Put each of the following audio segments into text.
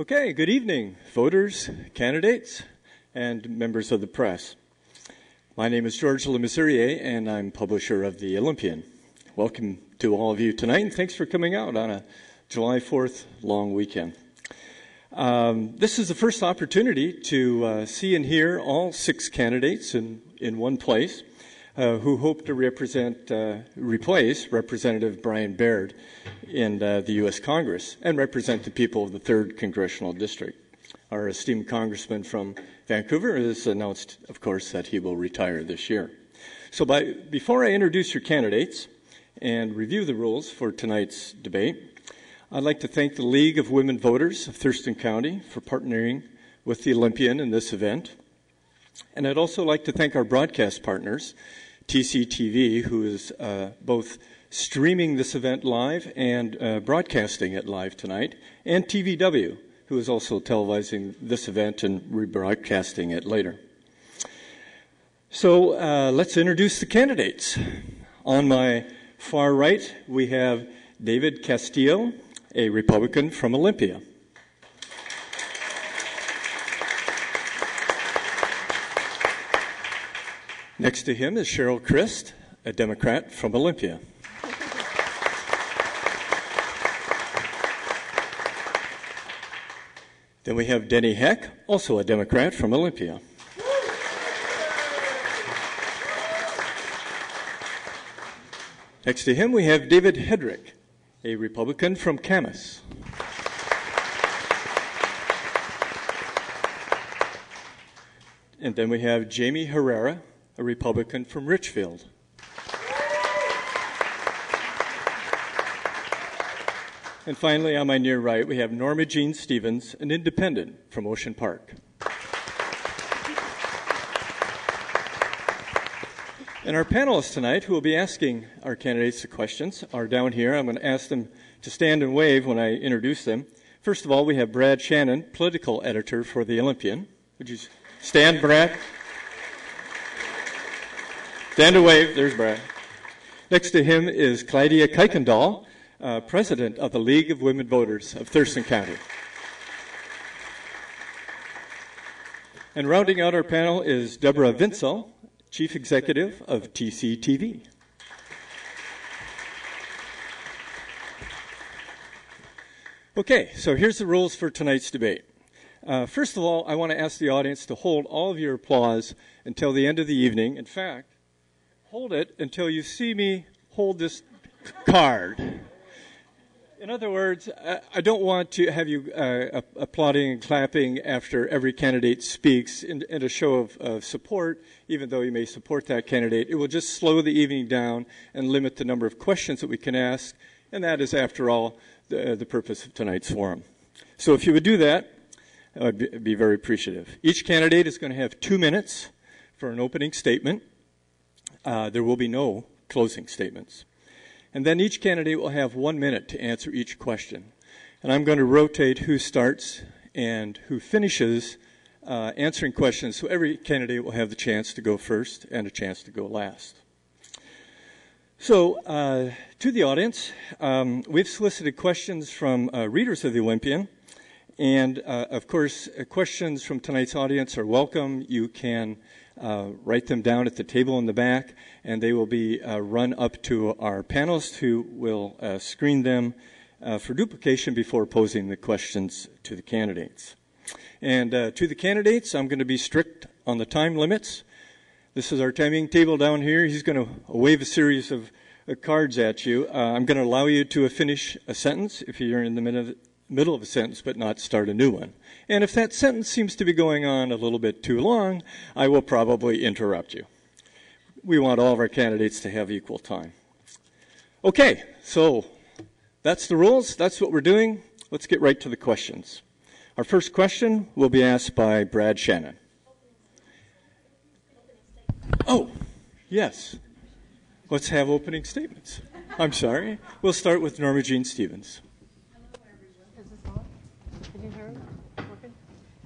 Okay, good evening, voters, candidates, and members of the press. My name is George Lemisurier, and I'm publisher of the Olympian. Welcome to all of you tonight, and thanks for coming out on a July 4th long weekend. This is the first opportunity to see and hear all 6 candidates in one place who hope to replace Representative Brian Baird in the U.S. Congress and represent the people of the 3rd Congressional District. Our esteemed congressman from Vancouver has announced, of course, that he will retire this year. So before I introduce your candidates and review the rules for tonight's debate, I'd like to thank the League of Women Voters of Thurston County for partnering with the Olympian in this event. And I'd also like to thank our broadcast partners, TCTV, who is both streaming this event live and broadcasting it live tonight, and TVW, who is also televising this event and rebroadcasting it later. So let's introduce the candidates. On my far right, we have David Castillo, a Republican from Olympia. Next to him is Cheryl Crist, a Democrat from Olympia. Then we have Denny Heck, also a Democrat from Olympia. Next to him we have David Hedrick, a Republican from Camas. And then we have Jamie Herrera, a Republican from Richfield. And finally, on my near right, we have Norma Jean Stevens, an independent from Ocean Park. And our panelists tonight, who will be asking our candidates the questions, are down here. I'm going to ask them to stand and wave when I introduce them. First of all, we have Brad Shannon, political editor for the Olympian. Would you stand, Brad? Stand and wave. There's Brad. Next to him is Claudia Kuykendall, president of the League of Women Voters of Thurston County. And rounding out our panel is Deborah Vinsel, chief executive of TCTV. Okay, so here's the rules for tonight's debate. First of all, I want to ask the audience to hold all of your applause until the end of the evening. In fact, hold it until you see me hold this card. In other words, I don't want to have you applauding and clapping after every candidate speaks in a show of support, even though you may support that candidate. It will just slow the evening down and limit the number of questions that we can ask, and that is, after all, the purpose of tonight's forum. So if you would do that, I'd be very appreciative. Each candidate is going to have 2 minutes for an opening statement. There will be no closing statements. And then each candidate will have 1 minute to answer each question. And I'm going to rotate who starts and who finishes answering questions, so every candidate will have the chance to go first and a chance to go last. So to the audience, we've solicited questions from readers of the Olympian. And, of course, questions from tonight's audience are welcome. You can write them down at the table in the back, and they will be run up to our panelists who will screen them for duplication before posing the questions to the candidates. And to the candidates, I'm going to be strict on the time limits. This is our timing table down here. He's going to wave a series of cards at you. I'm going to allow you to finish a sentence if you're in the middle of a sentence, but not start a new one. And if that sentence seems to be going on a little bit too long, I will probably interrupt you. We want all of our candidates to have equal time. Okay, so that's the rules. That's what we're doing. Let's get right to the questions. Our first question will be asked by Brad Shannon. Oh, yes. Let's have opening statements. I'm sorry. We'll start with Norma Jean Stevens.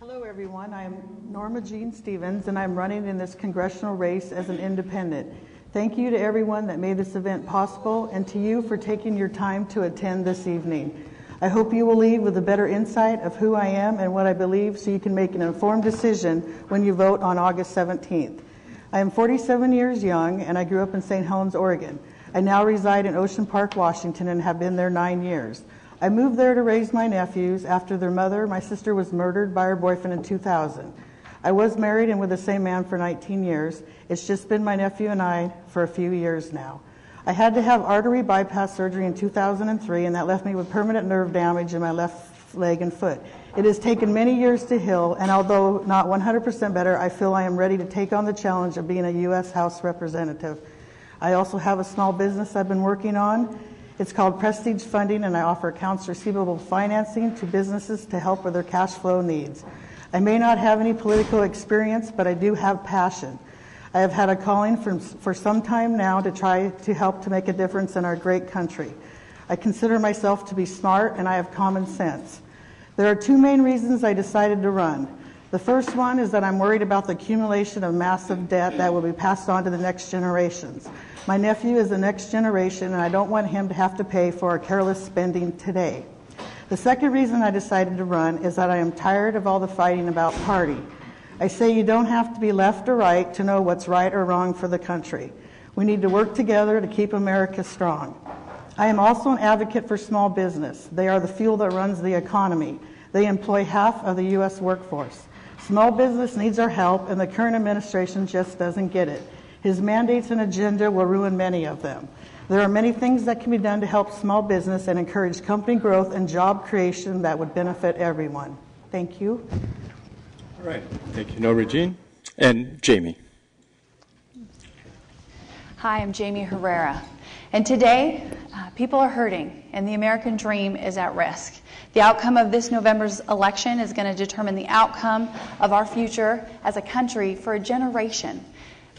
Hello, everyone. I'm Norma Jean Stevens, and I'm running in this congressional race as an independent. Thank you to everyone that made this event possible, and to you for taking your time to attend this evening. I hope you will leave with a better insight of who I am and what I believe so you can make an informed decision when you vote on August 17th. I am 47 years young and I grew up in St. Helens, Oregon. I now reside in Ocean Park, Washington and have been there 9 years. I moved there to raise my nephews after their mother, my sister, was murdered by her boyfriend in 2000. I was married and with the same man for 19 years. It's just been my nephew and I for a few years now. I had to have artery bypass surgery in 2003, and that left me with permanent nerve damage in my left leg and foot. It has taken many years to heal, and although not 100% better, I feel I am ready to take on the challenge of being a U.S. House Representative. I also have a small business I've been working on. It's called Prestige Funding, and I offer accounts receivable financing to businesses to help with their cash flow needs. I may not have any political experience, but I do have passion. I have had a calling for some time now to try to help to make a difference in our great country. I consider myself to be smart and I have common sense. There are two main reasons I decided to run. The first one is that I'm worried about the accumulation of massive debt that will be passed on to the next generations. My nephew is the next generation and I don't want him to have to pay for our careless spending today. The second reason I decided to run is that I am tired of all the fighting about party. I say you don't have to be left or right to know what's right or wrong for the country. We need to work together to keep America strong. I am also an advocate for small business. They are the fuel that runs the economy. They employ half of the U.S. workforce. Small business needs our help, and the current administration just doesn't get it. His mandates and agenda will ruin many of them. There are many things that can be done to help small business and encourage company growth and job creation that would benefit everyone. Thank you. All right. Thank you, Nora Jean. And Jamie. Hi, I'm Jamie Herrera. And today, people are hurting, and the American dream is at risk. The outcome of this November's election is going to determine the outcome of our future as a country for a generation.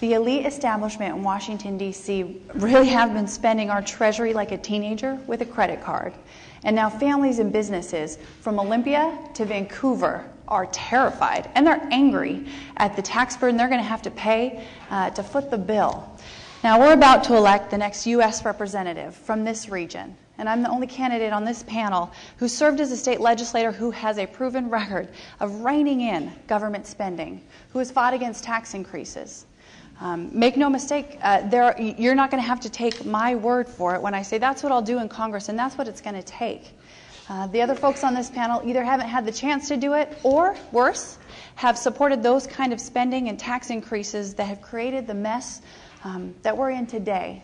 The elite establishment in Washington, D.C. really have been spending our treasury like a teenager with a credit card. And now families and businesses from Olympia to Vancouver are terrified, and they're angry at the tax burden they're going to have to pay to foot the bill. Now, we're about to elect the next U.S. representative from this region, and I'm the only candidate on this panel who served as a state legislator who has a proven record of reining in government spending, who has fought against tax increases. Make no mistake, you're not going to have to take my word for it when I say that's what I'll do in Congress, and that's what it's going to take. The other folks on this panel either haven't had the chance to do it, or worse, have supported those kind of spending and tax increases that have created the mess that we're in today.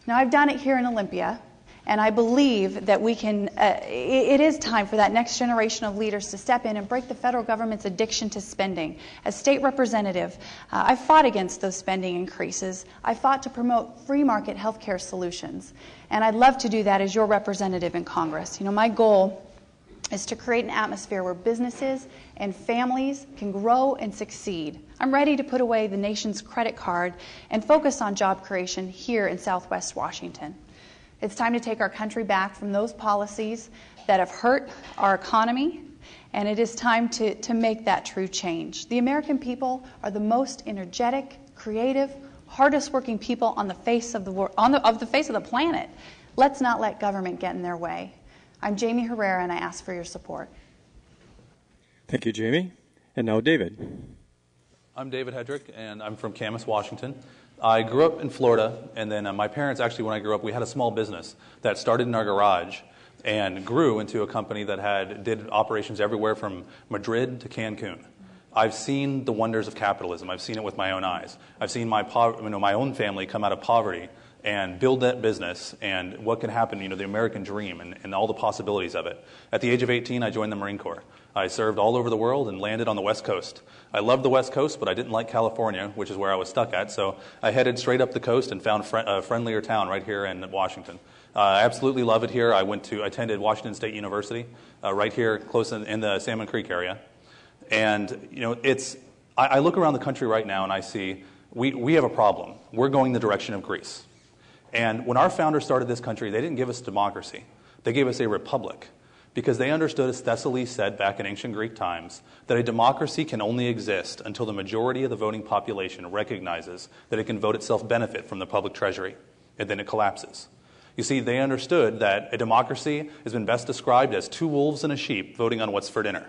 Now, I've done it here in Olympia, and I believe that we can, it is time for that next generation of leaders to step in and break the federal government's addiction to spending. As state representative, I fought against those spending increases. I fought to promote free market health care solutions. And I'd love to do that as your representative in Congress. You know, my goal is to create an atmosphere where businesses and families can grow and succeed. I'm ready to put away the nation's credit card and focus on job creation here in Southwest Washington. It's time to take our country back from those policies that have hurt our economy, and it is time to make that true change. The American people are the most energetic, creative, hardest working people on the face of the face of the planet. Let's not let government get in their way. I'm Jamie Herrera, and I ask for your support. Thank you, Jamie. And now David. I'm David Hedrick, and I'm from Camas, Washington. I grew up in Florida, and then my parents, actually, when I grew up, we had a small business that started in our garage and grew into a company that did operations everywhere from Madrid to Cancun. I've seen the wonders of capitalism. I've seen it with my own eyes. I've seen my own family come out of poverty and build that business and what can happen, the American dream and all the possibilities of it. At the age of 18, I joined the Marine Corps. I served all over the world and landed on the West Coast. I loved the West Coast, but I didn't like California, which is where I was stuck at, so I headed straight up the coast and found a friendlier town right here in Washington. I absolutely love it here. I attended Washington State University right here close in the Salmon Creek area. And, I look around the country right now and I see we have a problem. We're going the direction of Greece. And when our founders started this country, they didn't give us democracy. They gave us a republic because they understood, as Thessaly said back in ancient Greek times, that a democracy can only exist until the majority of the voting population recognizes that it can vote itself benefit from the public treasury, and then it collapses. You see, they understood that a democracy has been best described as two wolves and a sheep voting on what's for dinner.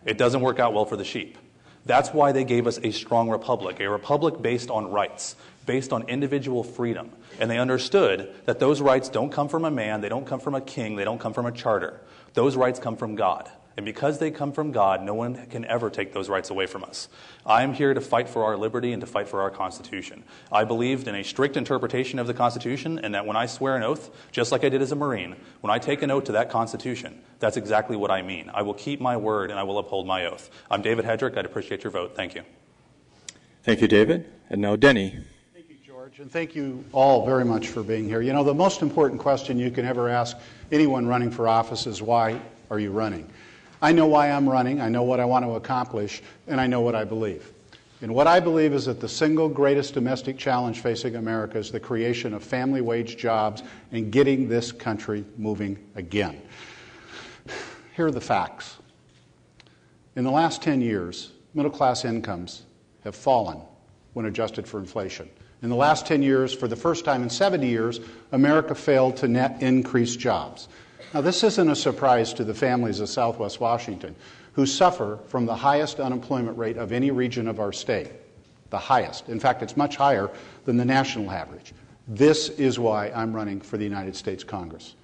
It doesn't work out well for the sheep. That's why they gave us a strong republic, a republic based on rights, based on individual freedom. And they understood that those rights don't come from a man, they don't come from a king, they don't come from a charter. Those rights come from God. And because they come from God, no one can ever take those rights away from us. I am here to fight for our liberty and to fight for our Constitution. I believed in a strict interpretation of the Constitution, and that when I swear an oath, just like I did as a Marine, when I take an oath to that Constitution, that's exactly what I mean. I will keep my word and I will uphold my oath. I'm David Hedrick. I'd appreciate your vote. Thank you. Thank you, David. And now Denny. Thank you, George, and thank you all very much for being here. You know, the most important question you can ever ask anyone running for office is, why are you running? I know why I'm running, I know what I want to accomplish, and I know what I believe. And what I believe is that the single greatest domestic challenge facing America is the creation of family wage jobs and getting this country moving again. Here are the facts. In the last 10 years, middle class incomes have fallen when adjusted for inflation. In the last 10 years, for the first time in 70 years, America failed to net increase jobs. Now, this isn't a surprise to the families of Southwest Washington, who suffer from the highest unemployment rate of any region of our state. The highest. In fact, it's much higher than the national average. This is why I'm running for the United States Congress.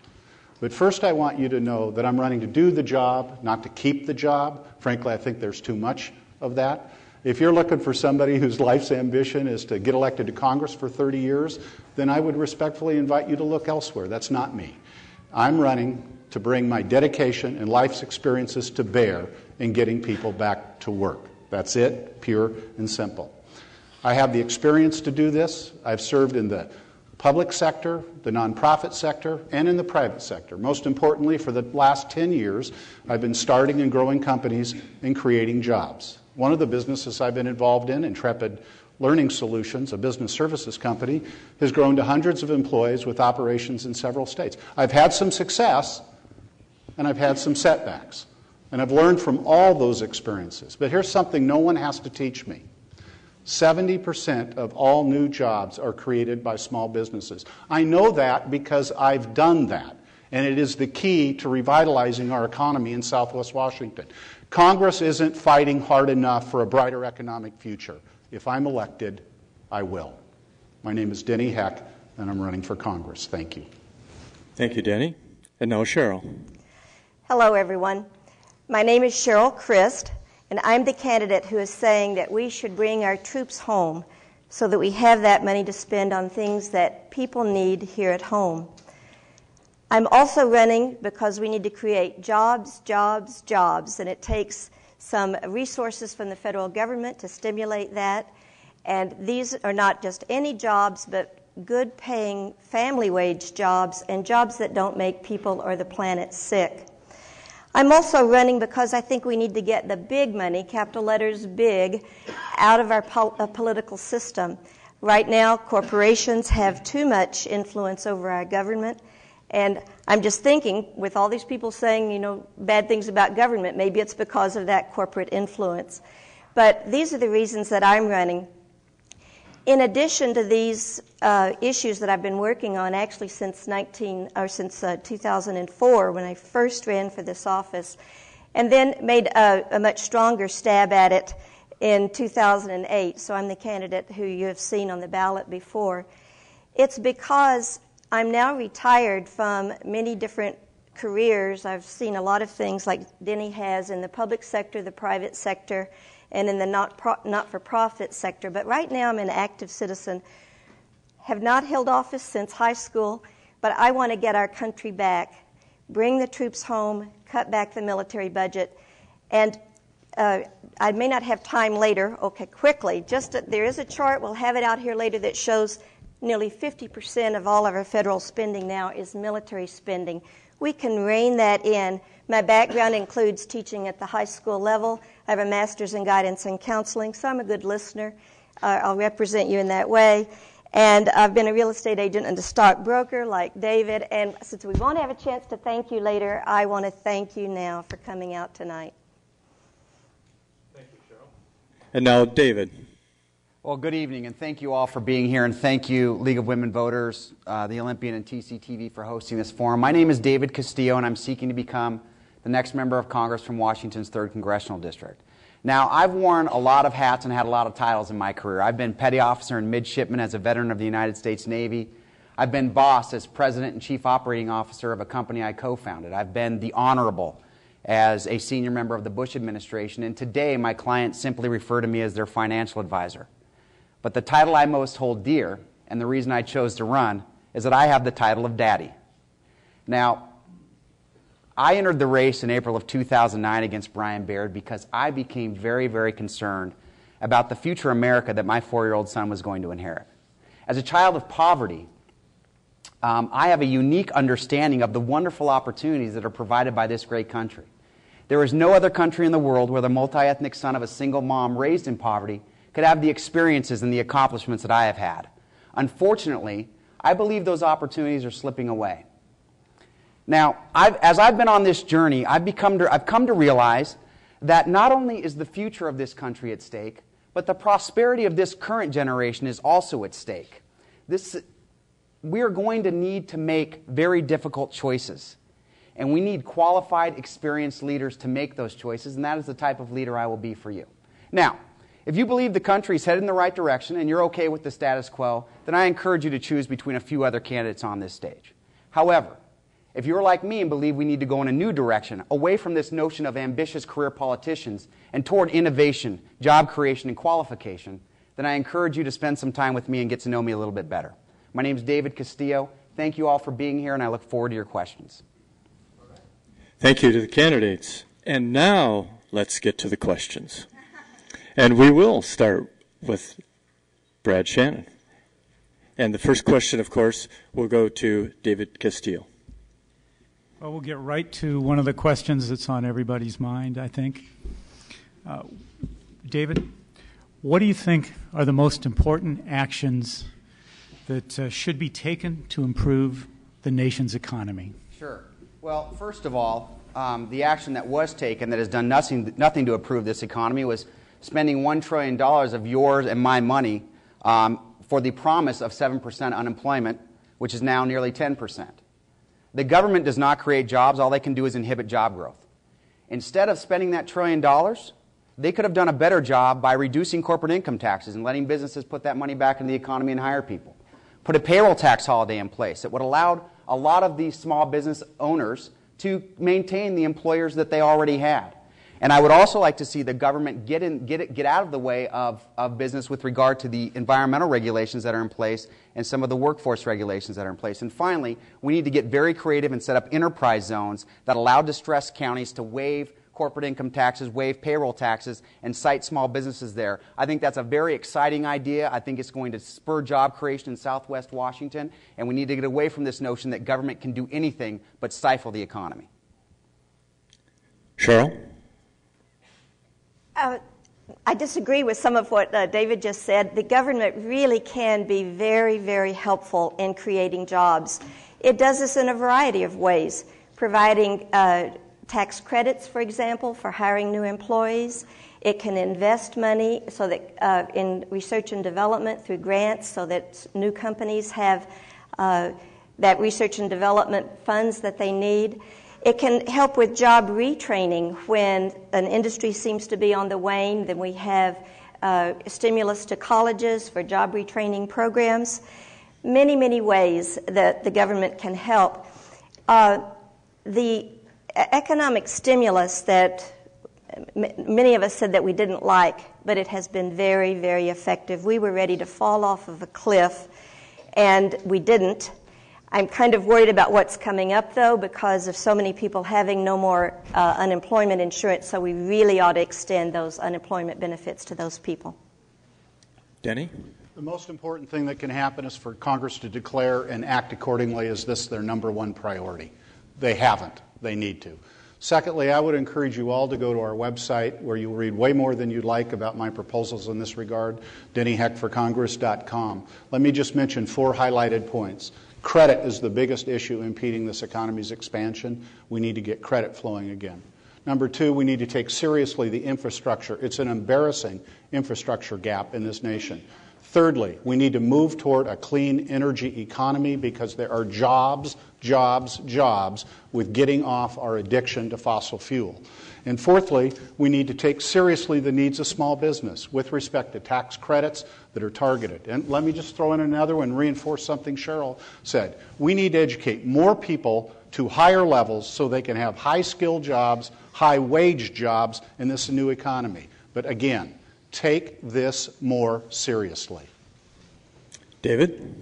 But first, I want you to know that I'm running to do the job, not to keep the job. Frankly, I think there's too much of that. If you're looking for somebody whose life's ambition is to get elected to Congress for 30 years, then I would respectfully invite you to look elsewhere. That's not me. I'm running to bring my dedication and life's experiences to bear in getting people back to work. That's it, pure and simple. I have the experience to do this. I've served in the public sector, the nonprofit sector, and in the private sector. Most importantly, for the last 10 years, I've been starting and growing companies and creating jobs. One of the businesses I've been involved in, Intrepid Learning Solutions, a business services company, has grown to hundreds of employees with operations in several states. I've had some success, and I've had some setbacks. And I've learned from all those experiences. But here's something no one has to teach me. 70% of all new jobs are created by small businesses. I know that because I've done that. And it is the key to revitalizing our economy in Southwest Washington. Congress isn't fighting hard enough for a brighter economic future. If I'm elected, I will. My name is Denny Heck, and I'm running for Congress. Thank you. Thank you, Denny. And now Cheryl. Hello, everyone. My name is Cheryl Crist, and I'm the candidate who is saying that we should bring our troops home so that we have that money to spend on things that people need here at home. I'm also running because we need to create jobs, jobs, jobs, and it takes some resources from the federal government to stimulate that. And these are not just any jobs, but good-paying family wage jobs and jobs that don't make people or the planet sick. I'm also running because I think we need to get the big money, capital letters big, out of our political system. Right now, corporations have too much influence over our government. And I'm just thinking, with all these people saying, bad things about government, maybe it's because of that corporate influence. But these are the reasons that I'm running. In addition to these issues that I've been working on, actually since 2004, when I first ran for this office, and then made a much stronger stab at it in 2008. So I'm the candidate who you have seen on the ballot before. It's because I'm now retired from many different careers. I've seen a lot of things like Denny has in the public sector, the private sector, and in the not-for-profit sector. But right now I'm an active citizen, have not held office since high school, but I want to get our country back, bring the troops home, cut back the military budget, and I may not have time later. Okay, quickly, there is a chart, we'll have it out here later, that shows nearly 50% of all of our federal spending now is military spending. We can rein that in. My background includes teaching at the high school level. I have a master's in guidance and counseling, so I'm a good listener. I'll represent you in that way. And I've been a real estate agent and a stockbroker like David. And since we won't have a chance to thank you later, I want to thank you now for coming out tonight. Thank you, Cheryl. And now David. Well, good evening, and thank you all for being here, and thank you, League of Women Voters, the Olympian, and TCTV for hosting this forum. My name is David Castillo, and I'm seeking to become the next member of Congress from Washington's 3rd Congressional District. Now, I've worn a lot of hats and had a lot of titles in my career. I've been petty officer and midshipman as a veteran of the United States Navy. I've been boss as president and chief operating officer of a company I co-founded. I've been the honorable as a senior member of the Bush administration, and today my clients simply refer to me as their financial advisor. But the title I most hold dear, and the reason I chose to run, is that I have the title of Daddy. Now, I entered the race in April of 2009 against Brian Baird because I became very, very concerned about the future America that my 4-year-old son was going to inherit. As a child of poverty, I have a unique understanding of the wonderful opportunities that are provided by this great country. There is no other country in the world where the multi-ethnic son of a single mom raised in poverty could have the experiences and the accomplishments that I have had. Unfortunately, I believe those opportunities are slipping away. Now, as I've been on this journey, I've come to realize that not only is the future of this country at stake, but the prosperity of this current generation is also at stake. We are going to need to make very difficult choices. And we need qualified, experienced leaders to make those choices, and that is the type of leader I will be for you. Now, if you believe the country is headed in the right direction and you're okay with the status quo, then I encourage you to choose between a few other candidates on this stage. However, if you're like me and believe we need to go in a new direction, away from this notion of ambitious career politicians and toward innovation, job creation, and qualification, then I encourage you to spend some time with me and get to know me a little bit better. My name is David Castillo. Thank you all for being here, and I look forward to your questions. Thank you to the candidates. And now let's get to the questions. And we will start with Brad Shannon. And the first question, of course, will go to David Castillo. Well, we'll get right to one of the questions that's on everybody's mind, I think. David, what do you think are the most important actions that should be taken to improve the nation's economy? Sure. Well, first of all, the action that was taken that has done nothing to improve this economy was spending $1 trillion of yours and my money for the promise of 7% unemployment, which is now nearly 10%. The government does not create jobs. All they can do is inhibit job growth. Instead of spending that $1 trillion, they could have done a better job by reducing corporate income taxes and letting businesses put that money back into the economy and hire people. Put a payroll tax holiday in place that would allow a lot of these small business owners to maintain the employers that they already had. And I would also like to see the government get out of the way of business with regard to the environmental regulations that are in place and some of the workforce regulations that are in place. And finally, we need to get very creative and set up enterprise zones that allow distressed counties to waive corporate income taxes, waive payroll taxes, and cite small businesses there. I think that's a very exciting idea. I think it's going to spur job creation in Southwest Washington, and we need to get away from this notion that government can do anything but stifle the economy. Cheryl? I disagree with some of what David just said. The government really can be very, very helpful in creating jobs. It does this in a variety of ways, providing tax credits, for example, for hiring new employees. It can invest money so that in research and development through grants so that new companies have that research and development funds that they need. It can help with job retraining when an industry seems to be on the wane. Then we have stimulus to colleges for job retraining programs. Many, many ways that the government can help. The economic stimulus that many of us said that we didn't like, but it has been very, very effective. We were ready to fall off of a cliff, and we didn't. I'm kind of worried about what's coming up, though, because of so many people having no more unemployment insurance, so we really ought to extend those unemployment benefits to those people. Denny? The most important thing that can happen is for Congress to declare and act accordingly as this their number one priority. They haven't. They need to. Secondly, I would encourage you all to go to our website where you'll read way more than you'd like about my proposals in this regard, dennyheckforcongress.com. Let me just mention 4 highlighted points. Credit is the biggest issue impeding this economy's expansion. We need to get credit flowing again. Number two, we need to take seriously the infrastructure. It's an embarrassing infrastructure gap in this nation. Thirdly, we need to move toward a clean energy economy because there are jobs with getting off our addiction to fossil fuel. And fourthly, we need to take seriously the needs of small business with respect to tax credits that are targeted. And let me just throw in another one, reinforce something Cheryl said. We need to educate more people to higher levels so they can have high-skilled jobs, high-wage jobs in this new economy. But again, take this more seriously. David?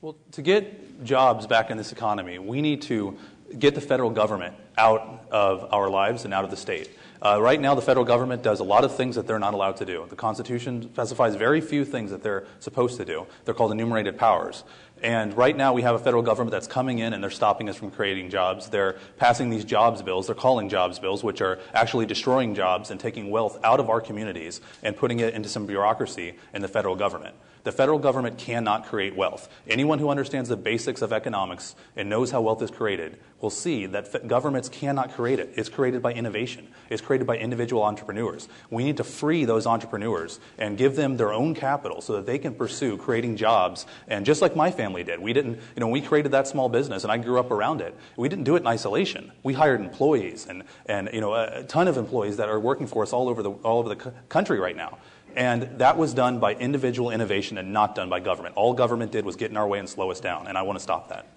Well, to get jobs back in this economy, we need to get the federal government out of our lives and out of the state. Right now, the federal government does a lot of things that they're not allowed to do. The Constitution specifies very few things that they're supposed to do. They're called enumerated powers. And right now, we have a federal government that's coming in and they're stopping us from creating jobs. They're passing these jobs bills. They're calling jobs bills, which are actually destroying jobs and taking wealth out of our communities and putting it into some bureaucracy in the federal government. The federal government cannot create wealth. Anyone who understands the basics of economics and knows how wealth is created will see that governments cannot create it. It's created by innovation. It's created by individual entrepreneurs. We need to free those entrepreneurs and give them their own capital so that they can pursue creating jobs. And just like my family did, we didn't, we created that small business and I grew up around it. We didn't do it in isolation. We hired employees and a ton of employees that are working for us all over the country right now. And that was done by individual innovation and not done by government. All government did was get in our way and slow us down, and I want to stop that.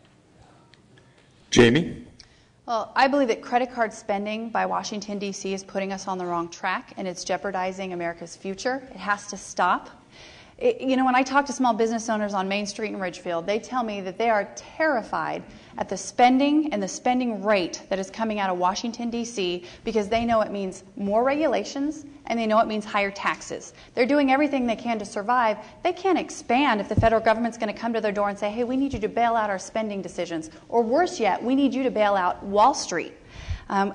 Jamie? Well, I believe that credit card spending by Washington, D.C. is putting us on the wrong track, and it's jeopardizing America's future. It has to stop. When I talk to small business owners on Main Street in Ridgefield, they tell me that they are terrified at the spending and the spending rate that is coming out of Washington, D.C. because they know it means more regulations and they know it means higher taxes. They're doing everything they can to survive. They can't expand if the federal government's going to come to their door and say, hey, we need you to bail out our spending decisions. Or worse yet, we need you to bail out Wall Street.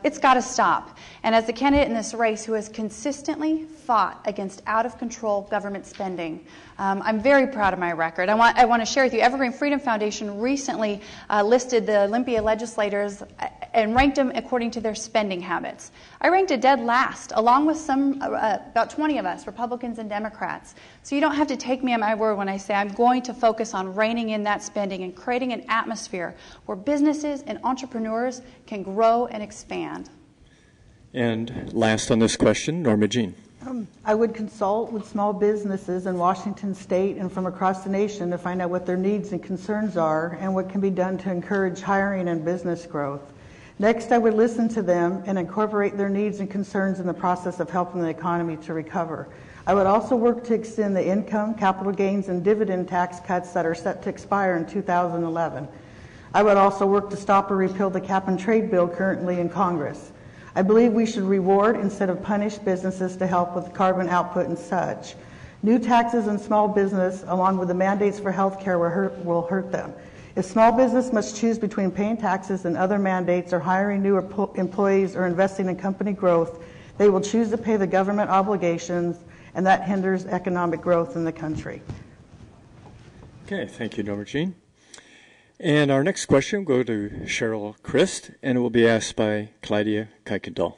It's got to stop. And as the candidate in this race who has consistently fought against out-of-control government spending, I'm very proud of my record. I want to share with you, Evergreen Freedom Foundation recently listed the Olympia legislators and ranked them according to their spending habits. I ranked a dead last, along with about 20 of us, Republicans and Democrats. So you don't have to take me at my word when I say I'm going to focus on reining in that spending and creating an atmosphere where businesses and entrepreneurs can grow and expand. And last on this question, Norma Jean. I would consult with small businesses in Washington State and from across the nation to find out what their needs and concerns are and what can be done to encourage hiring and business growth. Next, I would listen to them and incorporate their needs and concerns in the process of helping the economy to recover. I would also work to extend the income, capital gains, and dividend tax cuts that are set to expire in 2011. I would also work to stop or repeal the cap-and-trade bill currently in Congress. I believe we should reward instead of punish businesses to help with carbon output and such. New taxes on small business, along with the mandates for health care, will hurt them. If small business must choose between paying taxes and other mandates or hiring new employees or investing in company growth, they will choose to pay the government obligations, and that hinders economic growth in the country. Okay, thank you, Norma Jean. And our next question will go to Cheryl Crist, and it will be asked by Claudia Kuykendall.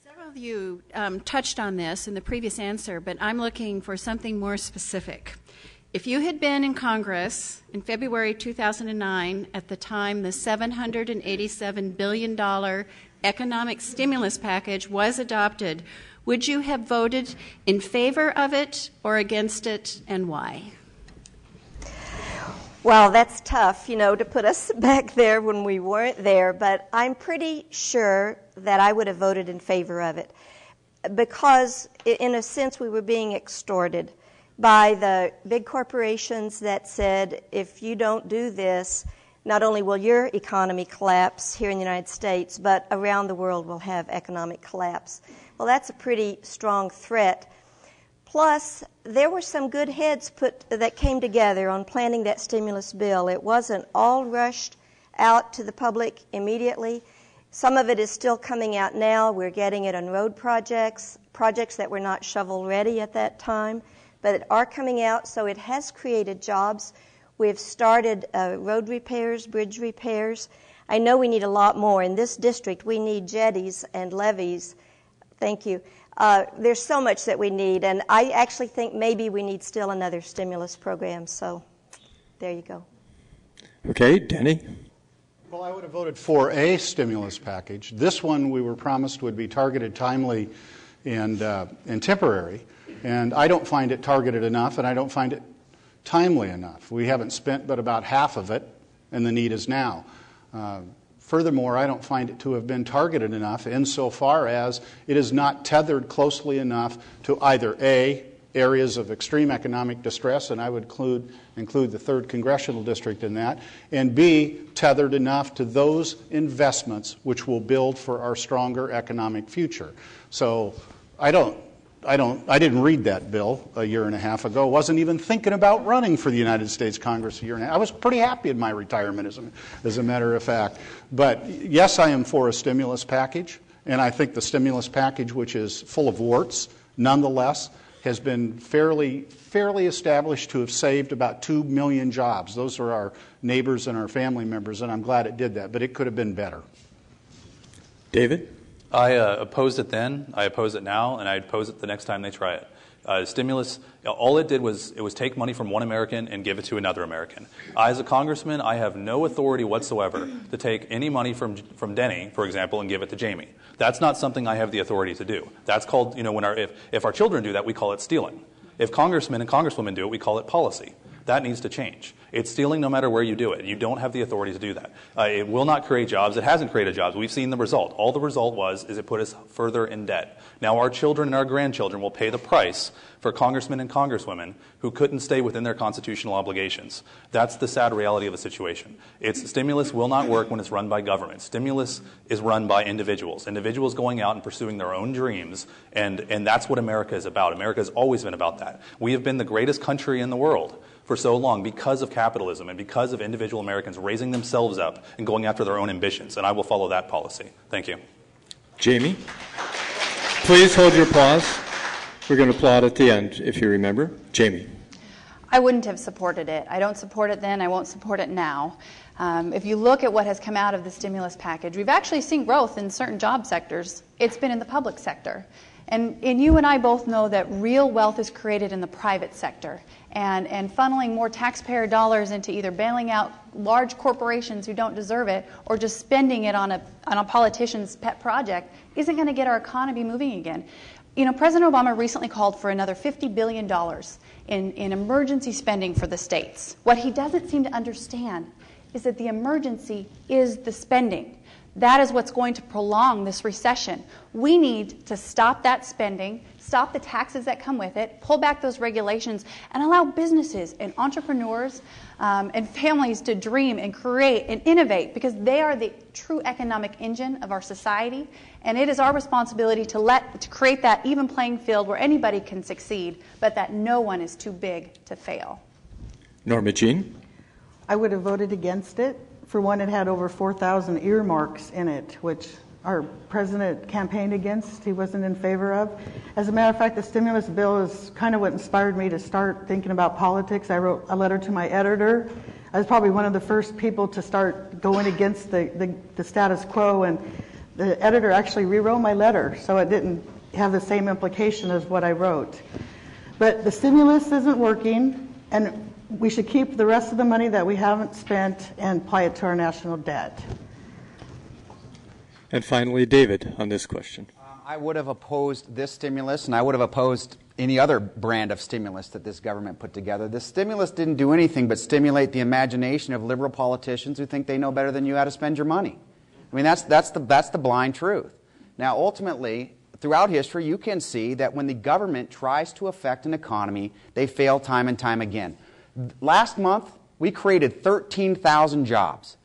Several of you touched on this in the previous answer, but I'm looking for something more specific. If you had been in Congress in February 2009, at the time the $787 billion economic stimulus package was adopted, would you have voted in favor of it or against it, and why? Well, that's tough, to put us back there when we weren't there, but I'm pretty sure that I would have voted in favor of it because, in a sense, we were being extorted by the big corporations that said, if you don't do this, not only will your economy collapse here in the United States, but around the world will have economic collapse. Well, that's a pretty strong threat. Plus, there were some good heads that came together on planning that stimulus bill. It wasn't all rushed out to the public immediately. Some of it is still coming out now. We're getting it on road projects that were not shovel-ready at that time, but are coming out, so it has created jobs. We've started road repairs, bridge repairs. I know we need a lot more. In this district, we need jetties and levees. Thank you. There's so much that we need, and I actually think maybe we need still another stimulus program. So there you go. Okay, Denny? Well, I would have voted for a stimulus package. This one we were promised would be targeted, timely, and temporary. And I don't find it targeted enough, and I don't find it timely enough. We haven't spent but about half of it, and the need is now. Furthermore, I don't find it to have been targeted enough insofar as it is not tethered closely enough to either A, areas of extreme economic distress, and I would include the 3rd Congressional District in that, and B, tethered enough to those investments which will build for our stronger economic future. So I didn't read that bill a year and a half ago. Wasn't even thinking about running for the United States Congress a year and a half. I was pretty happy in my retirement, as a matter of fact. But yes, I am for a stimulus package, and I think the stimulus package, which is full of warts, nonetheless, has been fairly established to have saved about 2 million jobs. Those are our neighbors and our family members, and I'm glad it did that. But it could have been better. David? I opposed it then, I oppose it now, and I oppose it the next time they try it. Stimulus, all it did was take money from one American and give it to another American. As a congressman, I have no authority whatsoever to take any money from Denny, for example, and give it to Jamie. That's not something I have the authority to do. That's called, if our children do that, we call it stealing. If congressmen and congresswomen do it, we call it policy. That needs to change. It's stealing no matter where you do it. You don't have the authority to do that. It will not create jobs. It hasn't created jobs. We've seen the result. All the result is it put us further in debt. Now our children and our grandchildren will pay the price for congressmen and congresswomen who couldn't stay within their constitutional obligations. That's the sad reality of the situation. Stimulus will not work when it's run by government. Stimulus is run by individuals. Individuals going out and pursuing their own dreams, and that's what America is about. America has always been about that. We have been the greatest country in the world for so long because of capitalism and because of individual Americans raising themselves up and going after their own ambitions, and I will follow that policy. Thank you. Jamie? Please hold your applause. We're going to applaud at the end, if you remember. Jamie? I wouldn't have supported it. I don't support it then. I won't support it now. If you look at what has come out of the stimulus package, we've actually seen growth in certain job sectors. It's been in the public sector. And you and I both know that real wealth is created in the private sector. And funneling more taxpayer dollars into either bailing out large corporations who don't deserve it or just spending it on a politician's pet project isn't going to get our economy moving again. President Obama recently called for another $50 billion in emergency spending for the states. What he doesn't seem to understand is that the emergency is the spending. That is what's going to prolong this recession. We need to stop that spending, stop the taxes that come with it, pull back those regulations, and allow businesses and entrepreneurs and families to dream and create and innovate, because they are the true economic engine of our society. And it is our responsibility to create that even playing field where anybody can succeed, but that no one is too big to fail. Norma Jean? I would have voted against it. For one, it had over 4,000 earmarks in it, which our president campaigned against. He wasn't in favor of. As a matter of fact, the stimulus bill is kind of what inspired me to start thinking about politics. I wrote a letter to my editor. I was probably one of the first people to start going against the status quo, and the editor actually rewrote my letter, so it didn't have the same implication as what I wrote. But the stimulus isn't working, and we should keep the rest of the money that we haven't spent and apply it to our national debt. And finally, David, on this question. I would have opposed this stimulus, and I would have opposed any other brand of stimulus that this government put together. This stimulus didn't do anything but stimulate the imagination of liberal politicians who think they know better than you how to spend your money. I mean, that's the blind truth. Now, ultimately, throughout history, you can see that when the government tries to affect an economy, they fail time and time again. Last month, we created 13,000 jobs.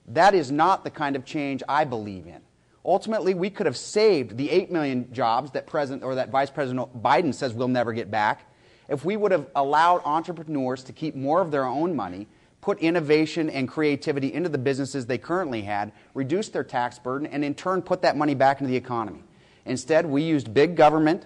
That is not the kind of change I believe in. Ultimately, we could have saved the 8 million jobs that Vice President Biden says we'll never get back if we would have allowed entrepreneurs to keep more of their own money, put innovation and creativity into the businesses they currently had, reduce their tax burden, and in turn put that money back into the economy. Instead, we used big government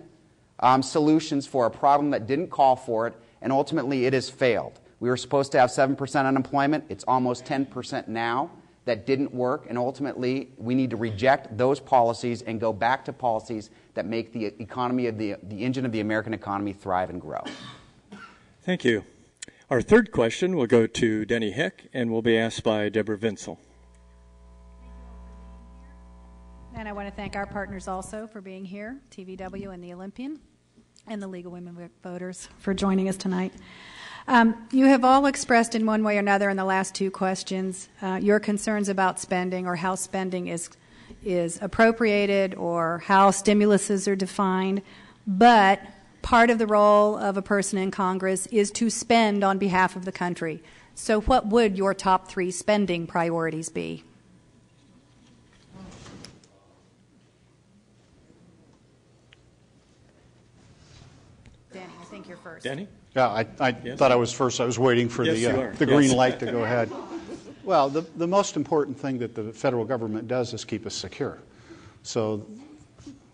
solutions for a problem that didn't call for it, and ultimately it has failed. We were supposed to have 7% unemployment. It's almost 10% now. that didn't work, and ultimately we need to reject those policies and go back to policies that make the economy of the engine of the American economy thrive and grow. Thank you. Our third question will go to Denny Hick and will be asked by Deborah Vinsel. And I want to thank our partners also for being here, TVW and the Olympian, and the League of Women Voters for joining us tonight. You have all expressed in one way or another in the last two questions your concerns about spending or how spending is appropriated or how stimuluses are defined, but part of the role of a person in Congress is to spend on behalf of the country. So what would your top three spending priorities be? Danny, I think you're first. Danny? Yeah, I Yes. thought I was first. I was waiting for Yes, the green light to go ahead. Well, the most important thing that the federal government does is keep us secure. So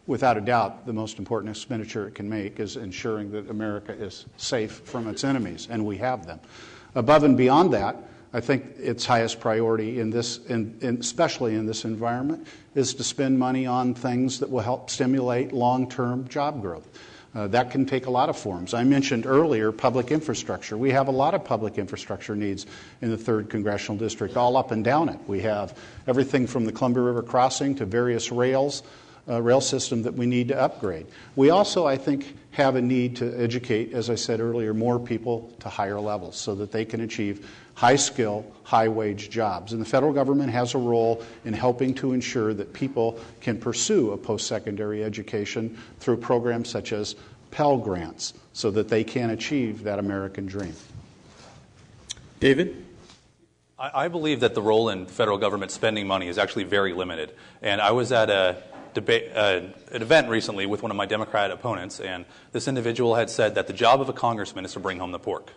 without a doubt, the most important expenditure it can make is ensuring that America is safe from its enemies, and we have them. Above and beyond that, I think its highest priority in this, especially in this environment, is to spend money on things that will help stimulate long-term job growth. That can take a lot of forms. I mentioned earlier public infrastructure. We have a lot of public infrastructure needs in the 3rd Congressional District, all up and down it. We have everything from the Columbia River Crossing to various rail system that we need to upgrade. We also, I think, have a need to educate, as I said earlier, more people to higher levels so that they can achieve high-skill, high-wage jobs. And the federal government has a role in helping to ensure that people can pursue a post-secondary education through programs such as Pell Grants so that they can achieve that American dream. David? I believe that the role in federal government spending money is actually very limited. And I was at an event recently with one of my Democrat opponents, and this individual had said that the job of a congressman is to bring home the pork.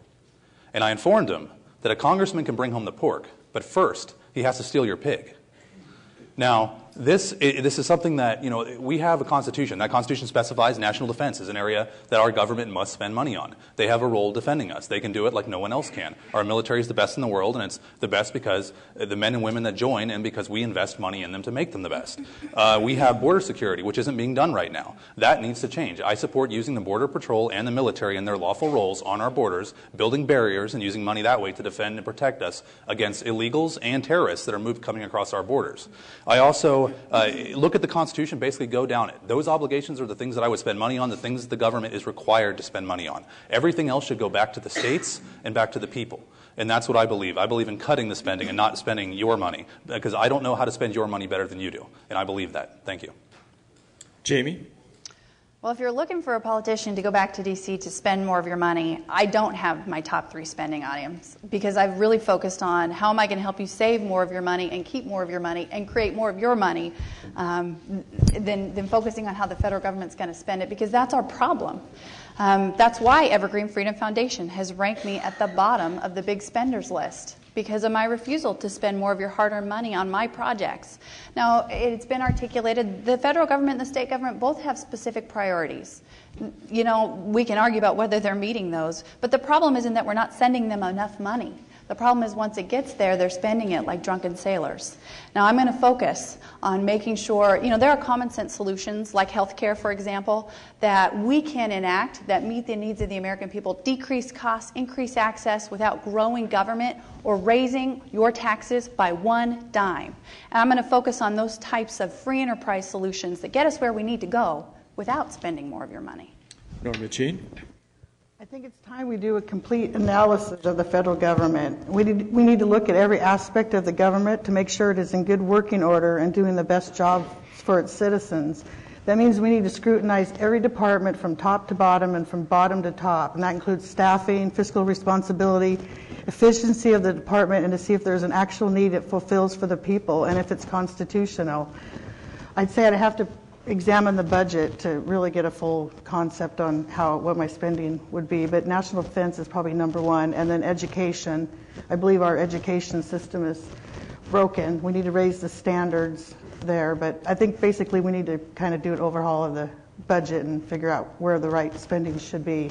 And I informed him that a congressman can bring home the pork, but first he has to steal your pig. Now, this is something that, we have a Constitution. That Constitution specifies national defense is an area that our government must spend money on. They have a role defending us. They can do it like no one else can. Our military is the best in the world, and it's the best because the men and women that join and because we invest money in them to make them the best. We have border security, which isn't being done right now. That needs to change. I support using the Border Patrol and the military in their lawful roles on our borders, building barriers and using money that way to defend and protect us against illegals and terrorists that are coming across our borders. I also look at the Constitution, basically go down it. Those obligations are the things that I would spend money on, the things that the government is required to spend money on. Everything else should go back to the states and back to the people. And that's what I believe. I believe in cutting the spending and not spending your money, because I don't know how to spend your money better than you do. And I believe that. Thank you. Jamie? Well, if you're looking for a politician to go back to D.C. to spend more of your money, I don't have my top three spending items because I've really focused on how am I going to help you save more of your money and keep more of your money and create more of your money than focusing on how the federal government's going to spend it, because that's our problem. That's why Evergreen Freedom Foundation has ranked me at the bottom of the big spenders list, because of my refusal to spend more of your hard-earned money on my projects. Now, it's been articulated, the federal government and the state government both have specific priorities. We can argue about whether they're meeting those, but the problem isn't that we're not sending them enough money. The problem is once it gets there, they're spending it like drunken sailors. Now, I'm going to focus on making sure, there are common sense solutions like health care, for example, that we can enact that meet the needs of the American people, decrease costs, increase access without growing government or raising your taxes by one dime. And I'm going to focus on those types of free enterprise solutions that get us where we need to go without spending more of your money. Norma Jean? I think it's time we do a complete analysis of the federal government. We need to look at every aspect of the government to make sure it is in good working order and doing the best job for its citizens. That means we need to scrutinize every department from top to bottom and from bottom to top, and that includes staffing, fiscal responsibility, efficiency of the department, and to see if there's an actual need it fulfills for the people and if it's constitutional. I'd say I'd have to examine the budget to really get a full concept on what my spending would be, but national defense is probably number one, and then education. I believe our education system is broken. We need to raise the standards there, but I think basically we need to kind of do an overhaul of the budget and figure out where the right spending should be.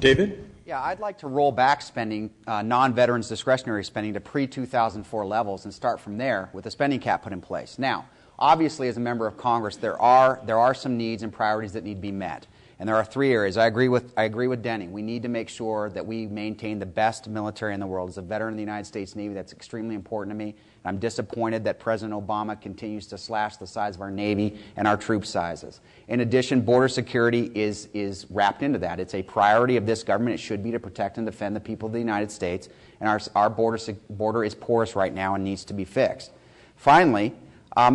David? Yeah, I'd like to roll back spending, non-veterans discretionary spending, to pre-2004 levels and start from there with a spending cap put in place. Now, obviously, as a member of Congress, there are some needs and priorities that need to be met. And there are three areas. I agree with Denny. We need to make sure that we maintain the best military in the world. As a veteran of the United States Navy, that's extremely important to me. I'm disappointed that President Obama continues to slash the size of our Navy and our troop sizes. In addition, border security is wrapped into that. It's a priority of this government. It should be to protect and defend the people of the United States. And our border is porous right now and needs to be fixed. Finally,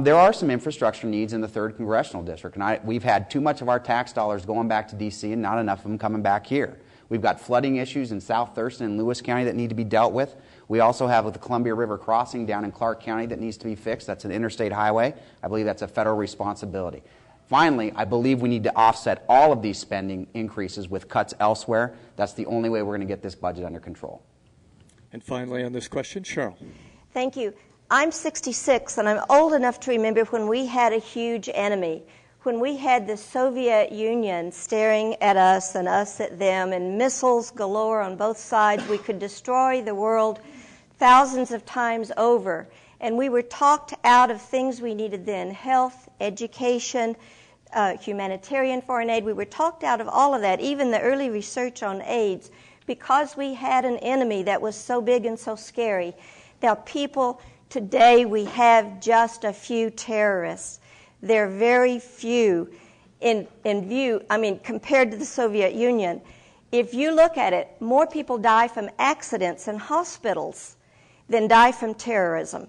there are some infrastructure needs in the 3rd Congressional District, and we've had too much of our tax dollars going back to D.C. and not enough of them coming back here. We've got flooding issues in South Thurston and Lewis County that need to be dealt with. We also have the Columbia River crossing down in Clark County that needs to be fixed. That's an interstate highway. I believe that's a federal responsibility. Finally, I believe we need to offset all of these spending increases with cuts elsewhere. That's the only way we're going to get this budget under control. And finally on this question, Cheryl. Thank you. I'm 66, and I'm old enough to remember when we had a huge enemy, when we had the Soviet Union staring at us and us at them, and missiles galore on both sides. We could destroy the world thousands of times over. And we were talked out of things we needed then: health, education, humanitarian foreign aid. We were talked out of all of that, even the early research on AIDS, because we had an enemy that was so big and so scary. Now, today we have just a few terrorists. They're very few compared to the Soviet Union. If you look at it, more people die from accidents in hospitals than die from terrorism.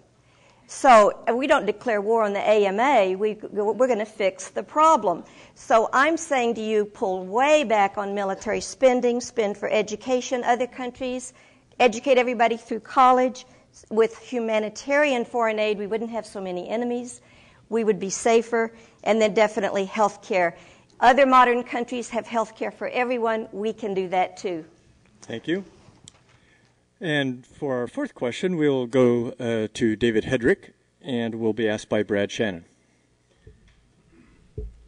So we don't declare war on the AMA. We're going to fix the problem. So I'm saying to you, pull way back on military spending, spend for education. Other countries educate everybody through college. With humanitarian foreign aid, we wouldn't have so many enemies. We would be safer. And then definitely health care. Other modern countries have health care for everyone. We can do that too. Thank you. And for our fourth question, we'll go to David Hedrick, and we'll be asked by Brad Shannon.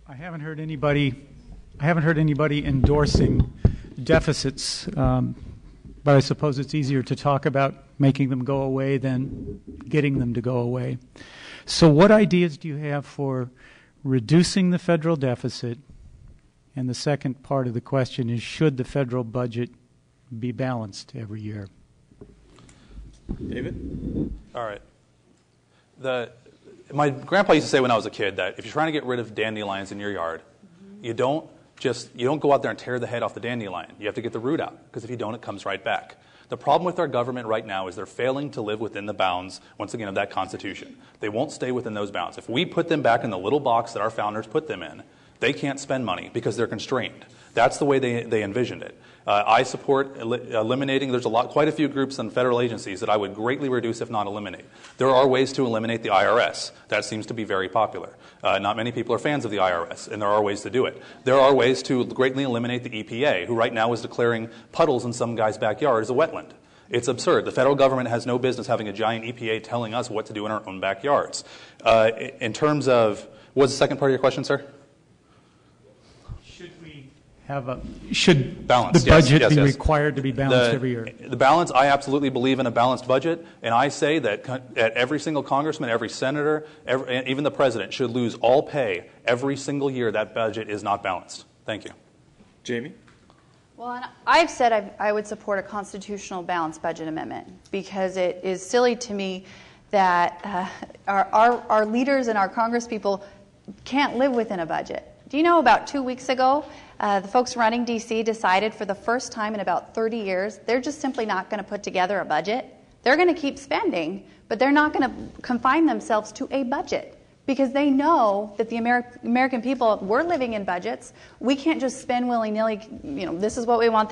I haven't heard anybody endorsing deficits, but I suppose it's easier to talk about making them go away than getting them to go away. So what ideas do you have for reducing the federal deficit? And the second part of the question is, should the federal budget be balanced every year? David? All right. My grandpa used to say when I was a kid that if you're trying to get rid of dandelions in your yard, you don't go out there and tear the head off the dandelion. You have to get the root out, because if you don't, it comes right back. The problem with our government right now is they're failing to live within the bounds, once again, of that Constitution. They won't stay within those bounds. If we put them back in the little box that our founders put them in, they can't spend money because they're constrained. That's the way they envisioned it. I support eliminating. There's quite a few groups and federal agencies that I would greatly reduce, if not eliminate. There are ways to eliminate the IRS. That seems to be very popular. Not many people are fans of the IRS, and there are ways to do it. There are ways to greatly eliminate the EPA, who right now is declaring puddles in some guy's backyard as a wetland. It's absurd. The federal government has no business having a giant EPA telling us what to do in our own backyards. In terms of, what was the second part of your question, sir? Should balance, the budget be required to be balanced every year? The balance, I absolutely believe in a balanced budget, and I say that every single congressman, every senator, even the president should lose all pay every single year that budget is not balanced. Thank you. Jamie? Well, and I've said I would support a constitutional balanced budget amendment, because it is silly to me that our leaders and our congresspeople can't live within a budget. Do you know, about 2 weeks ago, the folks running D.C. decided for the first time in about 30 years, they're just simply not going to put together a budget. They're going to keep spending, but they're not going to confine themselves to a budget, because they know that the American people, we're living in budgets. We can't just spend willy-nilly, this is what we want,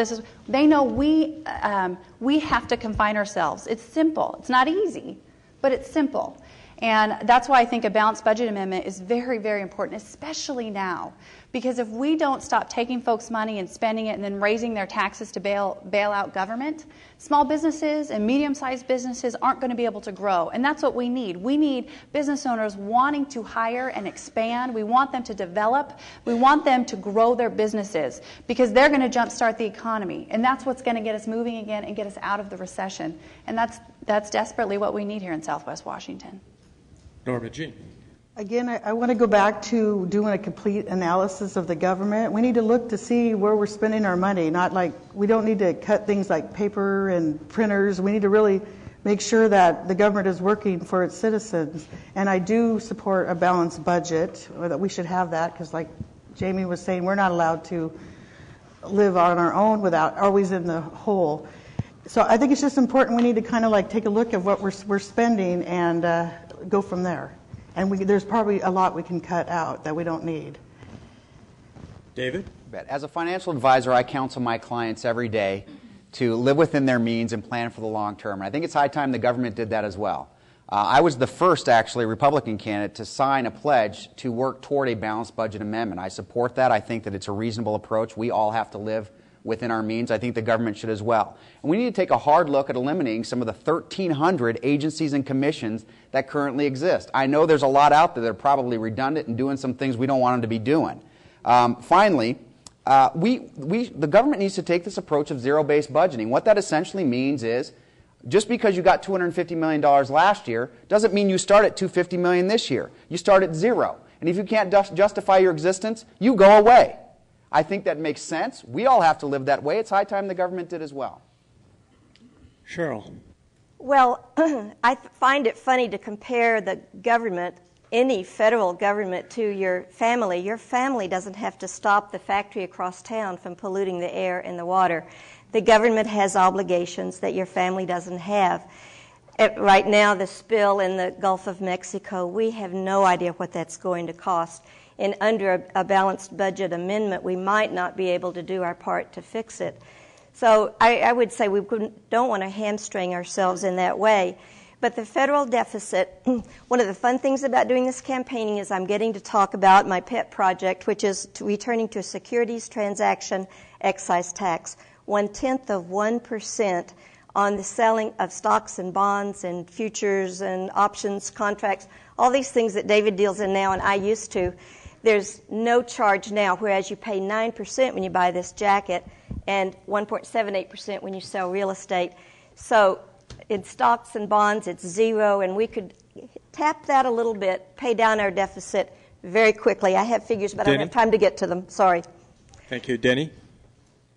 They know we have to confine ourselves. It's simple. It's not easy, but it's simple. And that's why I think a balanced budget amendment is very, very important, especially now. Because if we don't stop taking folks' money and spending it and then raising their taxes to bail out government, small businesses and medium-sized businesses aren't going to be able to grow. And that's what we need. We need business owners wanting to hire and expand. We want them to develop. We want them to grow their businesses because they're going to jumpstart the economy. And that's what's going to get us moving again and get us out of the recession. And that's desperately what we need here in Southwest Washington. Norma Jean. Again, I want to go back to doing a complete analysis of the government. We need to look to see where we're spending our money, not like we don't need to cut things like paper and printers. We need to really make sure that the government is working for its citizens. And I do support a balanced budget, or that we should have that, because like Jamie was saying, we're not allowed to live on our own without always in the hole. So I think it's just important we need to kind of like take a look at what we're spending and go from there. And there's probably a lot we can cut out that we don't need. David? As a financial advisor, I counsel my clients every day to live within their means and plan for the long term. And I think it's high time the government did that as well. I was the first, actually, Republican candidate to sign a pledge to work toward a balanced budget amendment. I support that. I think that it's a reasonable approach. We all have to live within our means. I think the government should as well. And we need to take a hard look at eliminating some of the 1,300 agencies and commissions that currently exist. I know there's a lot out there that are probably redundant and doing some things we don't want them to be doing. Finally, the government needs to take this approach of zero-based budgeting. What that essentially means is just because you got $250 million last year doesn't mean you start at $250 million this year. You start at zero. And if you can't justify your existence, you go away. I think that makes sense. We all have to live that way. It's high time the government did as well. Cheryl. Well, I find it funny to compare the government, any federal government, to your family. Your family doesn't have to stop the factory across town from polluting the air and the water. The government has obligations that your family doesn't have. Right now, the spill in the Gulf of Mexico, we have no idea what that's going to cost. And under a balanced budget amendment, we might not be able to do our part to fix it. So I would say we don't want to hamstring ourselves in that way. But the federal deficit, one of the fun things about doing this campaigning is I'm getting to talk about my pet project, which is returning to a securities transaction excise tax, 0.1% on the selling of stocks and bonds and futures and options, contracts, all these things that David deals in now and I used to. There's no charge now, whereas you pay 9% when you buy this jacket and 1.78% when you sell real estate. So in stocks and bonds, it's zero, and we could tap that a little bit, pay down our deficit very quickly. I have figures, but I don't have time to get to them. Sorry. Thank you. Denny?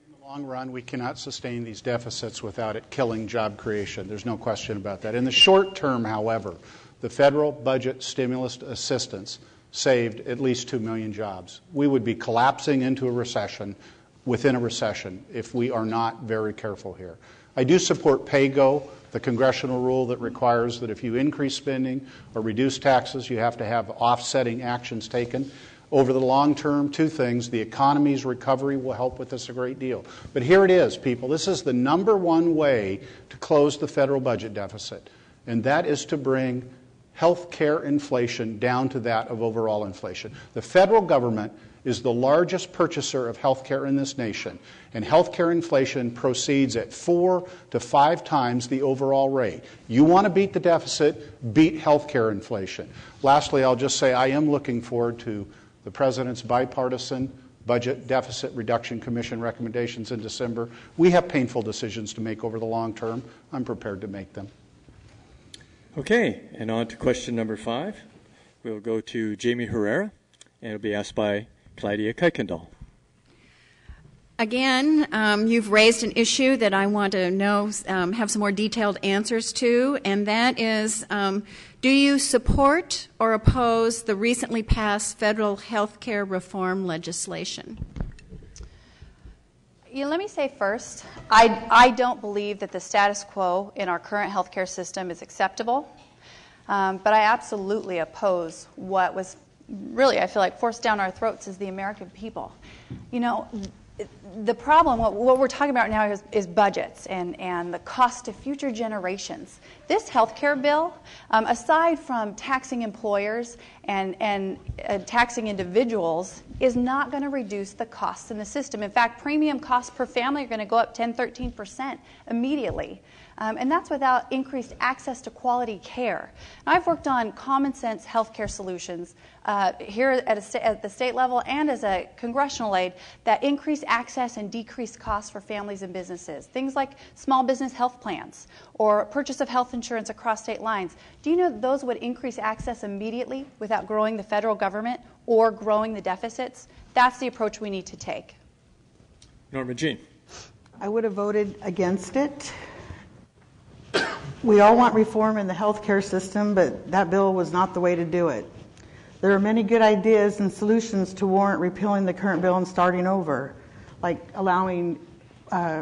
In the long run, we cannot sustain these deficits without it killing job creation. There's no question about that. In the short term, however, the federal budget stimulus assistance saved at least 2 million jobs. We would be collapsing into a recession within a recession if we are not very careful here. I do support pay-go, the congressional rule that requires that if you increase spending or reduce taxes, you have to have offsetting actions taken. Over the long term, two things. The economy's recovery will help with this a great deal. But here it is, people. This is the number one way to close the federal budget deficit, and that is to bring health care inflation down to that of overall inflation. The federal government is the largest purchaser of health care in this nation, and health care inflation proceeds at 4 to 5 times the overall rate. You want to beat the deficit, beat health care inflation. Lastly, I'll just say I am looking forward to the President's bipartisan Budget Deficit Reduction Commission recommendations in December. We have painful decisions to make over the long term. I'm prepared to make them. Okay, and on to question number 5. We'll go to Jamie Herrera, and it'll be asked by Claudia Kuykendall. Again, you've raised an issue that I want to know, have some more detailed answers to, and that is, do you support or oppose the recently passed federal health care reform legislation? Let me say first, I don't believe that the status quo in our current healthcare system is acceptable, but I absolutely oppose what was really, I feel like, forced down our throats as the American people. You know, the problem, what we're talking about now is budgets and the cost to future generations. This health care bill, aside from taxing employers and taxing individuals, is not going to reduce the costs in the system. In fact, premium costs per family are going to go up 10-13% immediately. And that's without increased access to quality care. Now, I've worked on common sense healthcare solutions here at the state level and as a congressional aide that increase access and decrease costs for families and businesses. Things like small business health plans or purchase of health insurance across state lines. Do you know that those would increase access immediately without growing the federal government or growing the deficits? That's the approach we need to take. Norma Jean. I would have voted against it. We all want reform in the healthcare system, but that bill was not the way to do it. There are many good ideas and solutions to warrant repealing the current bill and starting over, like allowing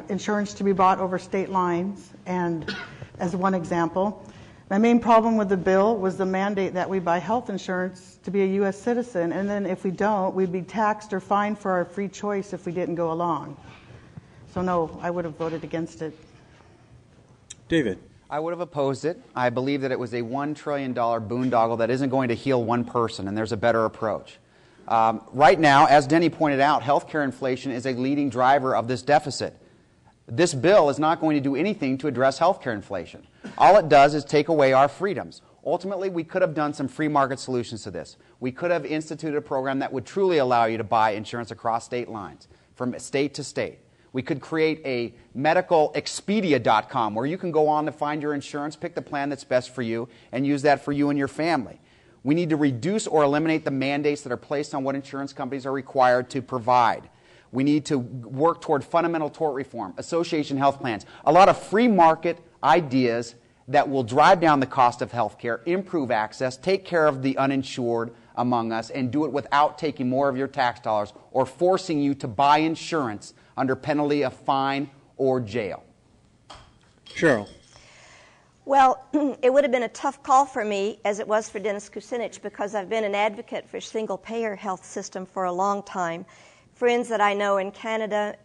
insurance to be bought over state lines, and as one example. My main problem with the bill was the mandate that we buy health insurance to be a U.S. citizen, and then if we don't, we'd be taxed or fined for our free choice if we didn't go along. So no, I would have voted against it. David. I would have opposed it. I believe that it was a $1 trillion boondoggle that isn't going to heal one person, and there's a better approach. Right now, as Denny pointed out, healthcare inflation is a leading driver of this deficit. This bill is not going to do anything to address healthcare inflation. All it does is take away our freedoms. Ultimately, we could have done some free market solutions to this. We could have instituted a program that would truly allow you to buy insurance across state lines, from state to state. We could create a medicalexpedia.com where you can go on to find your insurance, pick the plan that's best for you, and use that for you and your family. We need to reduce or eliminate the mandates that are placed on what insurance companies are required to provide. We need to work toward fundamental tort reform, association health plans, a lot of free market ideas that will drive down the cost of health care, improve access, take care of the uninsured among us, and do it without taking more of your tax dollars or forcing you to buy insurance under penalty of fine or jail. Cheryl. Well, it would have been a tough call for me, as it was for Dennis Kucinich, because I've been an advocate for a single-payer health system for a long time. Friends that I know in Canada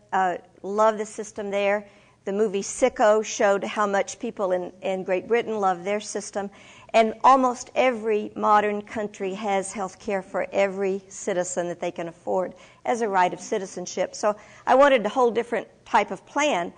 love the system there. The movie Sicko showed how much people in Great Britain love their system. And almost every modern country has health care for every citizen that they can afford as a right of citizenship. So I wanted a whole different type of plan.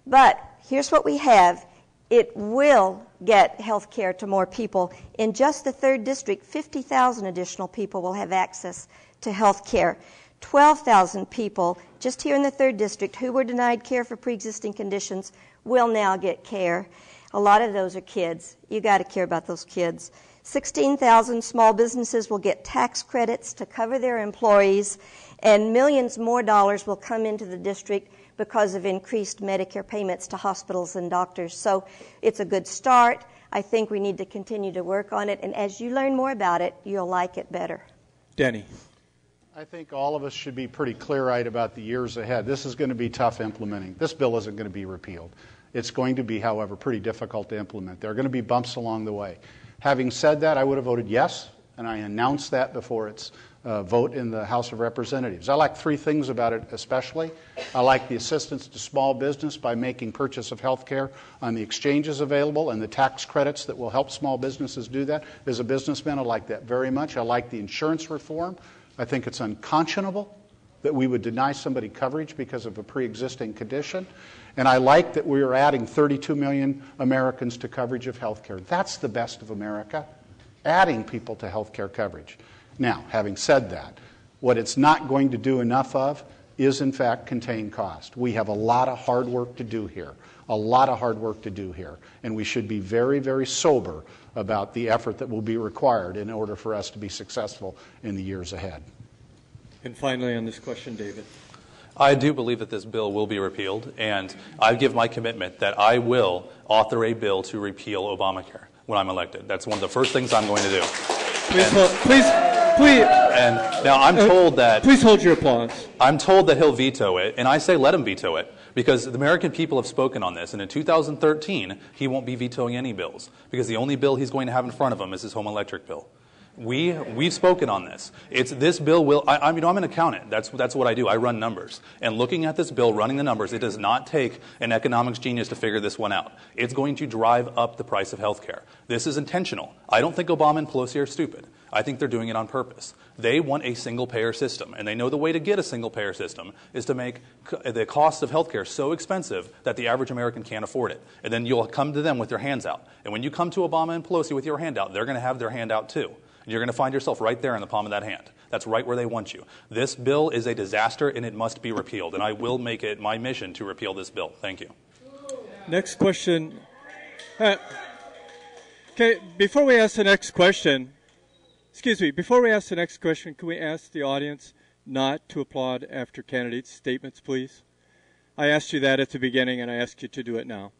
But here's what we have. It will get health care to more people. In just the 3rd District, 50,000 additional people will have access to health care. 12,000 people just here in the 3rd District who were denied care for pre-existing conditions will now get care. A lot of those are kids. You got to care about those kids. 16,000 small businesses will get tax credits to cover their employees, and millions more dollars will come into the district because of increased Medicare payments to hospitals and doctors. So it's a good start. I think we need to continue to work on it, and as you learn more about it, you'll like it better. Danny. I think all of us should be pretty clear-eyed about the years ahead. This is going to be tough implementing. This bill isn't going to be repealed. It's going to be, however, pretty difficult to implement. There are going to be bumps along the way. Having said that, I would have voted yes, and I announced that before its vote in the House of Representatives. I like 3 things about it especially. I like the assistance to small business by making purchase of health care on the exchanges available and the tax credits that will help small businesses do that. As a businessman, I like that very much. I like the insurance reform. I think it's unconscionable that we would deny somebody coverage because of a pre-existing condition. And I like that we are adding 32 million Americans to coverage of health care. That's the best of America, adding people to health care coverage. Now, having said that, what it's not going to do enough of is, in fact, contain cost. We have a lot of hard work to do here, and we should be very, very sober about the effort that will be required in order for us to be successful in the years ahead. And finally on this question, David. I do believe that this bill will be repealed, and I give my commitment that I will author a bill to repeal Obamacare when I'm elected. That's one of the first things I'm going to do. Please. And now I'm told that... Please hold your applause. I'm told that he'll veto it, and I say let him veto it, because the American people have spoken on this, and in 2013, he won't be vetoing any bills, because the only bill he's going to have in front of him is his home electric bill. We've spoken on this. This bill will. I'm an accountant. That's what I do. I run numbers. And looking at this bill, running the numbers, it does not take an economics genius to figure this one out. It's going to drive up the price of health care. This is intentional. I don't think Obama and Pelosi are stupid. I think they're doing it on purpose. They want a single-payer system, and they know the way to get a single-payer system is to make the cost of health care so expensive that the average American can't afford it. And then you'll come to them with their hands out. And when you come to Obama and Pelosi with your hand out, they're going to have their hand out too. And you're going to find yourself right there in the palm of that hand. That's right where they want you. This bill is a disaster, and it must be repealed. And I will make it my mission to repeal this bill. Thank you. Next question. Okay, before we ask the next question, can we ask the audience not to applaud after candidates' statements, please? I asked you that at the beginning, and I ask you to do it now.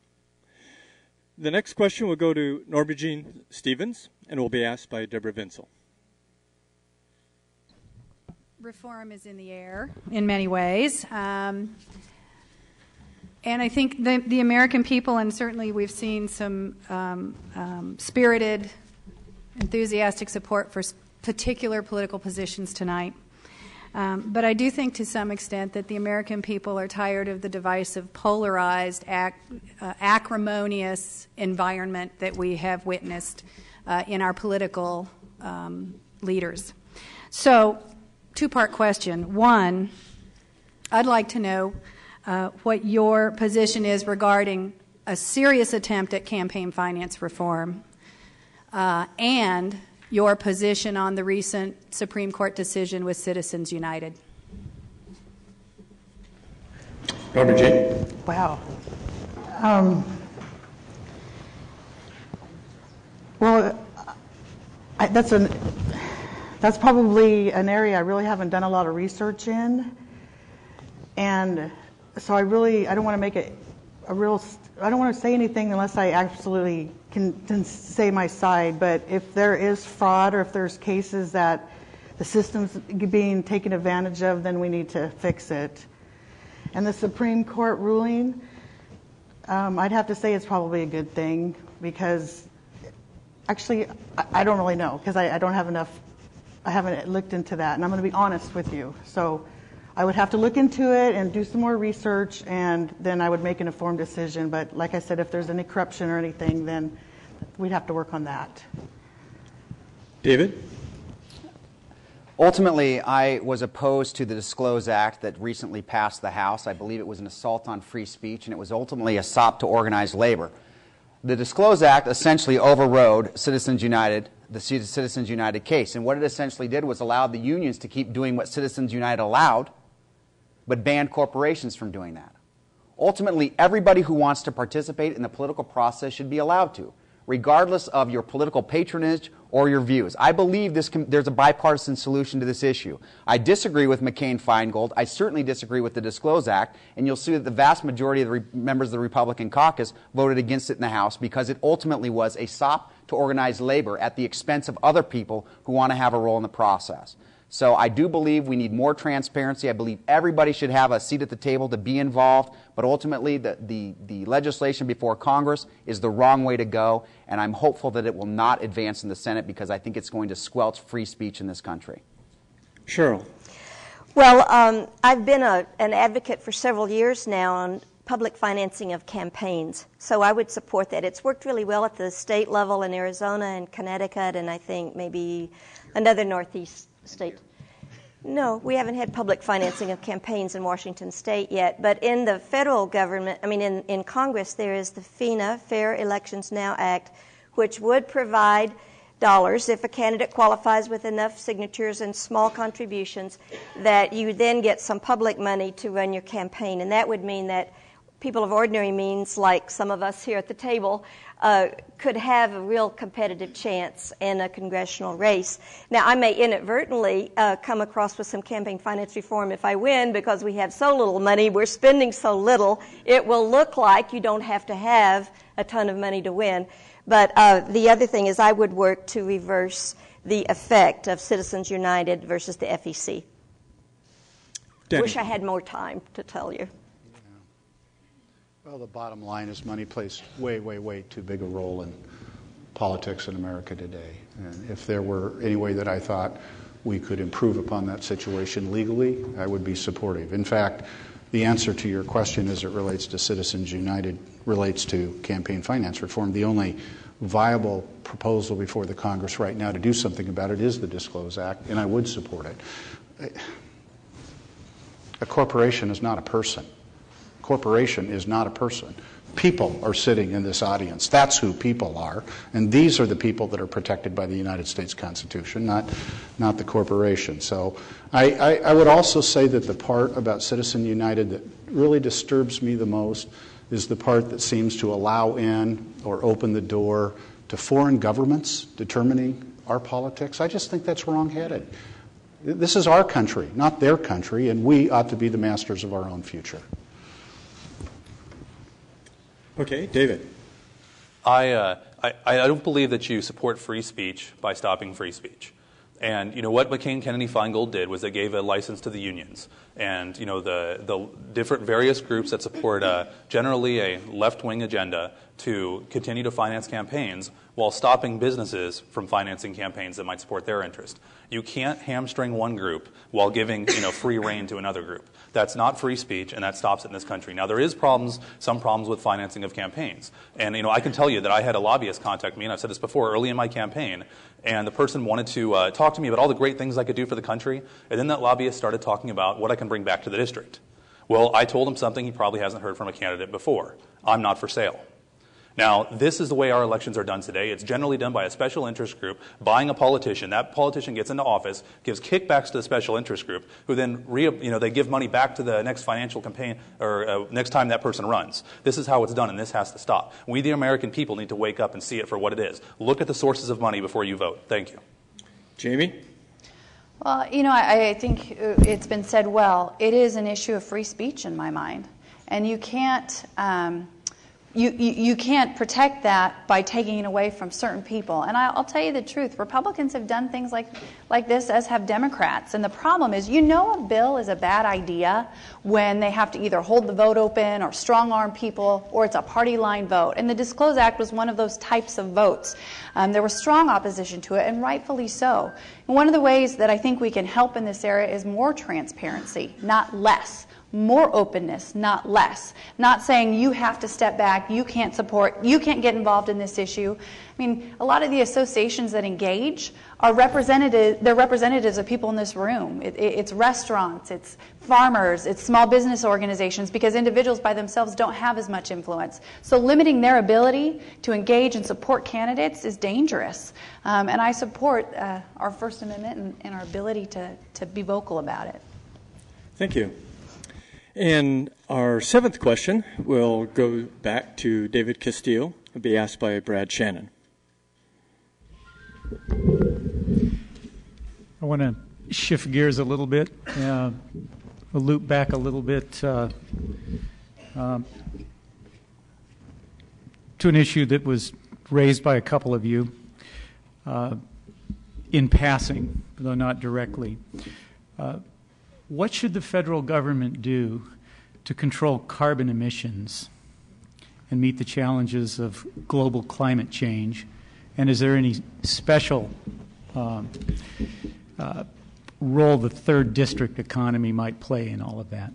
The next question will go to Norma Jean Stevens, and will be asked by Deborah Vinsel. Reform is in the air in many ways. And I think the American people, and certainly we've seen some spirited, enthusiastic support for particular political positions tonight. But I do think to some extent that the American people are tired of the divisive, polarized, acrimonious environment that we have witnessed in our political leaders. So, two-part question. One, I'd like to know what your position is regarding a serious attempt at campaign finance reform and your position on the recent Supreme Court decision with Citizens United. Norma Jean. Wow. Well, that's probably an area I really haven't done a lot of research in, and so I don't want to make it I don't want to say anything unless I absolutely can say my side, but if there is fraud or if there's cases that the system's being taken advantage of, then we need to fix it. And the Supreme Court ruling, I'd have to say it's probably a good thing, because actually I don't really know, because I don't have enough, I haven't looked into that, and I'm going to be honest with you. So I would have to look into it and do some more research, and then I would make an informed decision. But like I said, if there's any corruption or anything, then we'd have to work on that. David? Ultimately, I was opposed to the Disclose Act that recently passed the House. I believe it was an assault on free speech, and it was ultimately a sop to organized labor. The Disclose Act essentially overrode Citizens United, the Citizens United case. And what it essentially did was allow the unions to keep doing what Citizens United allowed, but banned corporations from doing that. Ultimately, everybody who wants to participate in the political process should be allowed to, regardless of your political patronage or your views. I believe there's a bipartisan solution to this issue. I disagree with McCain-Feingold. I certainly disagree with the Disclose Act, and you'll see that the vast majority of the members of the Republican caucus voted against it in the House because it ultimately was a sop to organized labor at the expense of other people who want to have a role in the process. So I do believe we need more transparency. I believe everybody should have a seat at the table to be involved, but ultimately the legislation before Congress is the wrong way to go, and I'm hopeful that it will not advance in the Senate because I think it's going to squelch free speech in this country. Cheryl. Well, I've been an advocate for several years now on public financing of campaigns, so I would support that. It's worked really well at the state level in Arizona and Connecticut, and I think maybe another Northeast state. No, we haven't had public financing of campaigns in Washington State yet, but in the federal government, in Congress, there is the FENA, Fair Elections Now Act, which would provide dollars if a candidate qualifies with enough signatures and small contributions, that you then get some public money to run your campaign. And that would mean that people of ordinary means, like some of us here at the table, could have a real competitive chance in a congressional race. Now, I may inadvertently come across with some campaign finance reform if I win, because we have so little money, we're spending so little, it will look like you don't have to have a ton of money to win. But the other thing is I would work to reverse the effect of Citizens United versus the FEC. Danny. Wish I had more time to tell you. Well, the bottom line is money plays way, way, way too big a role in politics in America today. And if there were any way that I thought we could improve upon that situation legally, I would be supportive. In fact, the answer to your question as it relates to Citizens United relates to campaign finance reform. The only viable proposal before the Congress right now to do something about it is the Disclose Act, and I would support it. A corporation is not a person. A corporation is not a person. People are sitting in this audience. That's who people are, and these are the people that are protected by the United States Constitution, not the corporation. So I would also say that the part about Citizens United that really disturbs me the most is the part that seems to allow in or open the door to foreign governments determining our politics. I just think that's wrong-headed. This is our country, not their country, and we ought to be the masters of our own future. Okay, David. I don't believe that you support free speech by stopping free speech. And you know what McCain-Kennedy-Feingold did was they gave a license to the unions, and you know the different various groups that support generally a left-wing agenda to continue to finance campaigns while stopping businesses from financing campaigns that might support their interest. You can't hamstring one group while giving free rein to another group. That's not free speech, and that stops it in this country. Now, there is some problems with financing of campaigns. And, I can tell you that I had a lobbyist contact me, and I've said this before, early in my campaign, and the person wanted to talk to me about all the great things I could do for the country, and then that lobbyist started talking about what I can bring back to the district. Well, I told him something he probably hasn't heard from a candidate before. I'm not for sale. Now, this is the way our elections are done today. It's generally done by a special interest group buying a politician. That politician gets into office, gives kickbacks to the special interest group, who then they give money back to the next financial campaign or next time that person runs. This is how it's done, and this has to stop. We, the American people, need to wake up and see it for what it is. Look at the sources of money before you vote. Thank you. Jamie? Well, I think it's been said well. It is an issue of free speech in my mind, and you can't. You can't protect that by taking it away from certain people. And I'll tell you the truth. Republicans have done things like this, as have Democrats. And the problem is, a bill is a bad idea when they have to either hold the vote open or strong-arm people, or it's a party line vote. And the Disclose Act was one of those types of votes. There was strong opposition to it, and rightfully so. And one of the ways that I think we can help in this area is more transparency, not less. More openness, not less. Not saying you have to step back, you can't get involved in this issue. I mean, a lot of the associations that engage are they're representatives of people in this room. It's restaurants, it's farmers, it's small business organizations, because individuals by themselves don't have as much influence. So limiting their ability to engage and support candidates is dangerous. And I support our First Amendment and our ability to be vocal about it. Thank you. And our seventh question will go back to David Castillo and be asked by Brad Shannon. I want to shift gears a little bit, loop back a little bit to an issue that was raised by a couple of you in passing, though not directly. What should the federal government do to control carbon emissions and meet the challenges of global climate change? And is there any special role the third district economy might play in all of that?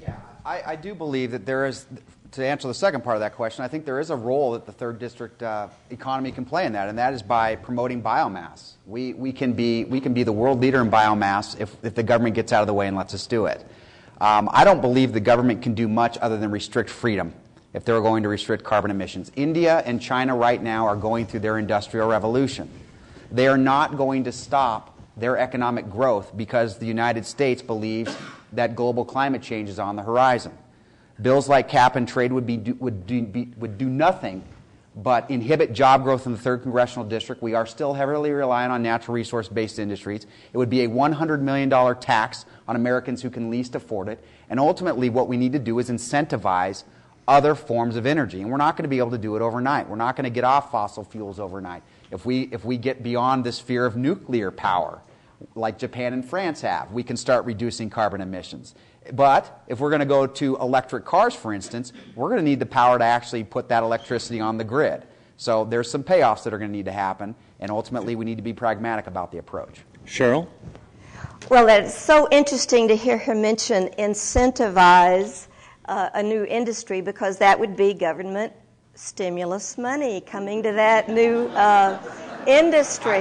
Yeah, I do believe that there is, to answer the second part of that question, I think there is a role that the third district economy can play in that, and that is by promoting biomass. We can be the world leader in biomass if the government gets out of the way and lets us do it. I don't believe the government can do much other than restrict freedom if they're going to restrict carbon emissions. India and China right now are going through their industrial revolution. They are not going to stop their economic growth because the United States believes that global climate change is on the horizon. Bills like cap and trade would do nothing but inhibit job growth in the 3rd Congressional District. We are still heavily reliant on natural resource-based industries. It would be a $100 million tax on Americans who can least afford it. And ultimately, what we need to do is incentivize other forms of energy. And we're not going to be able to do it overnight. We're not going to get off fossil fuels overnight. If we get beyond this fear of nuclear power, like Japan and France have, we can start reducing carbon emissions. But if we're going to go to electric cars, for instance, we're going to need the power to actually put that electricity on the grid. So there's some payoffs that are going to need to happen, and ultimately we need to be pragmatic about the approach. Cheryl? Well, it's so interesting to hear her mention incentivize a new industry, because that would be government stimulus money coming to that new industry.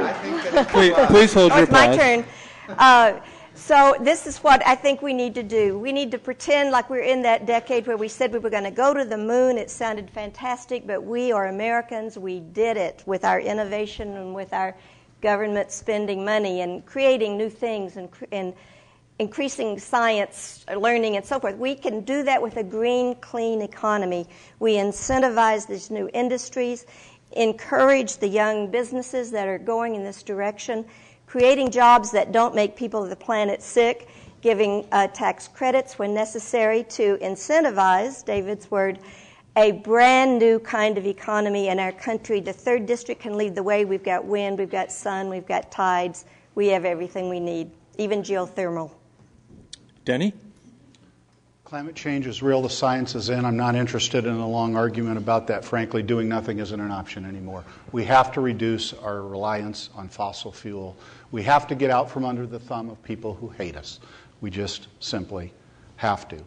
Please hold your it's my pause. turn. So this is what I think we need to do. We need to pretend like we're in that decade where we said we were going to go to the moon. It sounded fantastic, but we are Americans. We did it with our innovation and with our government spending money and creating new things and increasing science, learning, and so forth. We can do that with a green, clean economy. We incentivize these new industries, encourage the young businesses that are going in this direction, creating jobs that don't make people of the planet sick, giving tax credits when necessary to incentivize, David's word, a brand new kind of economy in our country. The 3rd District can lead the way. We've got wind, we've got sun, we've got tides. We have everything we need, even geothermal. Denny? Climate change is real. The science is in. I'm not interested in a long argument about that. Frankly, doing nothing isn't an option anymore. We have to reduce our reliance on fossil fuel. We have to get out from under the thumb of people who hate us. We just simply have to.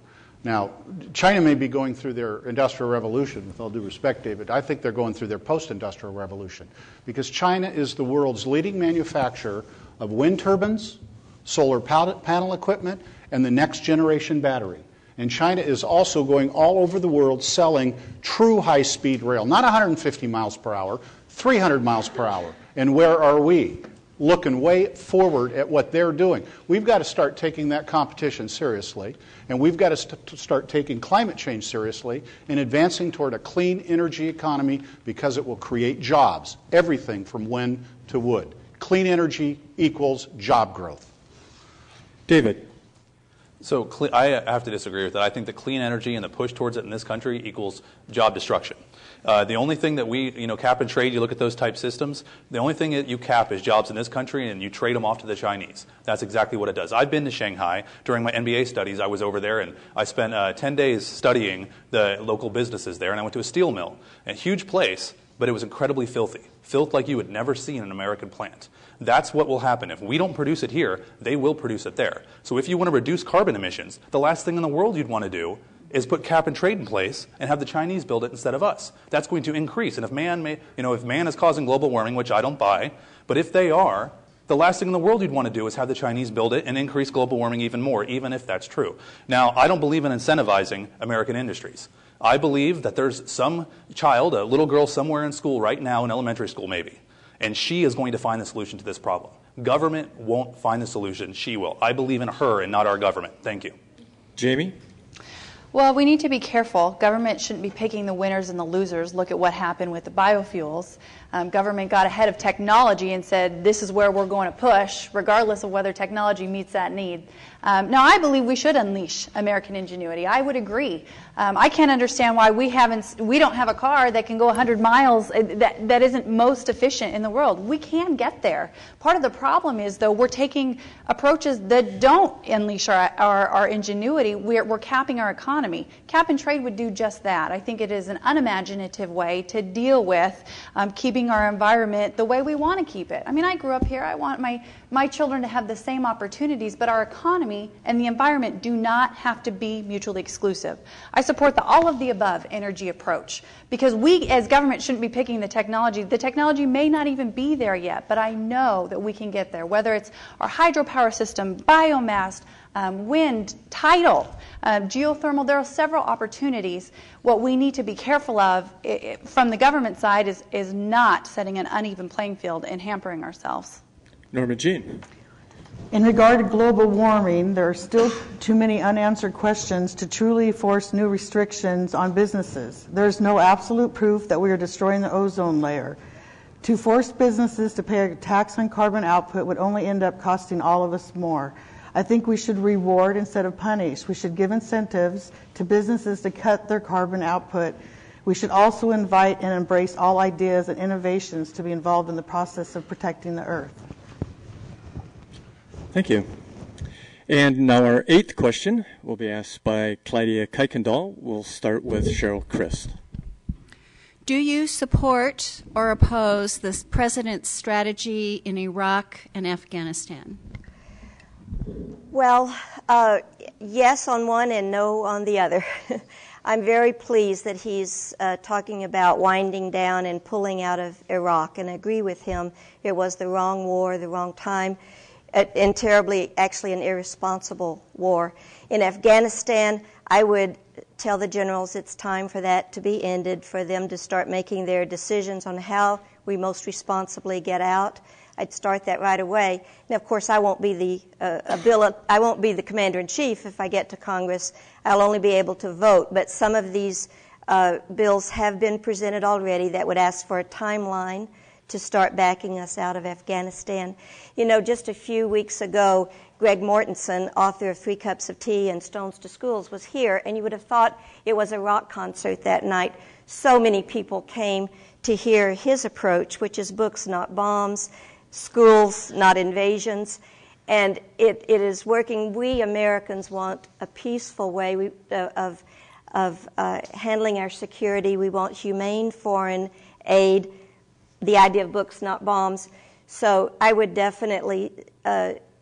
Now, China may be going through their industrial revolution, with all due respect, David. I think they're going through their post-industrial revolution, because China is the world's leading manufacturer of wind turbines, solar panel equipment, and the next generation battery. And China is also going all over the world selling true high-speed rail, not 150 miles per hour, 300 miles per hour. And where are we? Looking way forward at what they're doing. We've got to start taking that competition seriously, and we've got to start taking climate change seriously and advancing toward a clean energy economy, because it will create jobs, everything from wind to wood. Clean energy equals job growth. David? So I have to disagree with that. I think the clean energy and the push towards it in this country equals job destruction. The only thing that we, cap and trade, you look at those type systems, the only thing that you cap is jobs in this country, and you trade them off to the Chinese. That's exactly what it does. I've been to Shanghai. During my MBA studies, I was over there, and I spent 10 days studying the local businesses there, and I went to a steel mill. A huge place, but it was incredibly filthy. Filth like you would never see in an American plant. That's what will happen. If we don't produce it here, they will produce it there. So if you want to reduce carbon emissions, the last thing in the world you'd want to do is put cap and trade in place and have the Chinese build it instead of us. That's going to increase. And if man is causing global warming, which I don't buy, but if they are, the last thing in the world you'd want to do is have the Chinese build it and increase global warming even more, even if that's true. Now, I don't believe in incentivizing American industries. I believe that there's some child, a little girl somewhere in school right now, in elementary school maybe, and she is going to find the solution to this problem. Government won't find the solution. She will. I believe in her and not our government. Thank you. Jamie? Well, we need to be careful. Government shouldn't be picking the winners and the losers. Look at what happened with the biofuels. Government got ahead of technology and said, this is where we're going to push, regardless of whether technology meets that need. Now, I believe we should unleash American ingenuity. I would agree. I can't understand why we don't have a car that can go 100 miles that isn't most efficient in the world. We can get there. Part of the problem is, though, we're taking approaches that don't unleash our ingenuity. We're capping our economy. Cap and trade would do just that. I think it is an unimaginative way to deal with keeping our environment the way we want to keep it. I mean, I grew up here. I want my children to have the same opportunities, but our economy and the environment do not have to be mutually exclusive. I support the all of the above energy approach, because we as government shouldn't be picking the technology. The technology may not even be there yet, but I know that we can get there, whether it's our hydropower system, biomass, wind, tidal, geothermal. There are several opportunities. What we need to be careful of from the government side is not setting an uneven playing field and hampering ourselves. Norma Jean? In regard to global warming, there are still too many unanswered questions to truly force new restrictions on businesses. There's no absolute proof that we are destroying the ozone layer. To force businesses to pay a tax on carbon output would only end up costing all of us more. I think we should reward instead of punish. We should give incentives to businesses to cut their carbon output. We should also invite and embrace all ideas and innovations to be involved in the process of protecting the earth. Thank you. And now our 8th question will be asked by Clydia Kuykendall. We'll start with Cheryl Crist. Do you support or oppose the president's strategy in Iraq and Afghanistan? Well, yes on one and no on the other. I'm very pleased that he's talking about winding down and pulling out of Iraq, and I agree with him. It was the wrong war, the wrong time, and terribly, actually, an irresponsible war. In Afghanistan, I would tell the generals it's time for that to be ended, for them to start making their decisions on how we most responsibly get out. I'd start that right away. Now, of course, I won't be the commander-in-chief if I get to Congress. I'll only be able to vote. But some of these bills have been presented already that would ask for a timeline to start backing us out of Afghanistan. You know, just a few weeks ago, Greg Mortensen, author of 3 Cups of Tea and Stones to Schools, was here, and you would have thought it was a rock concert that night. So many people came to hear his approach, which is books, not bombs, schools, not invasions, and it is working. We Americans want a peaceful way of handling our security. We want humane foreign aid, the idea of books, not bombs. So I would definitely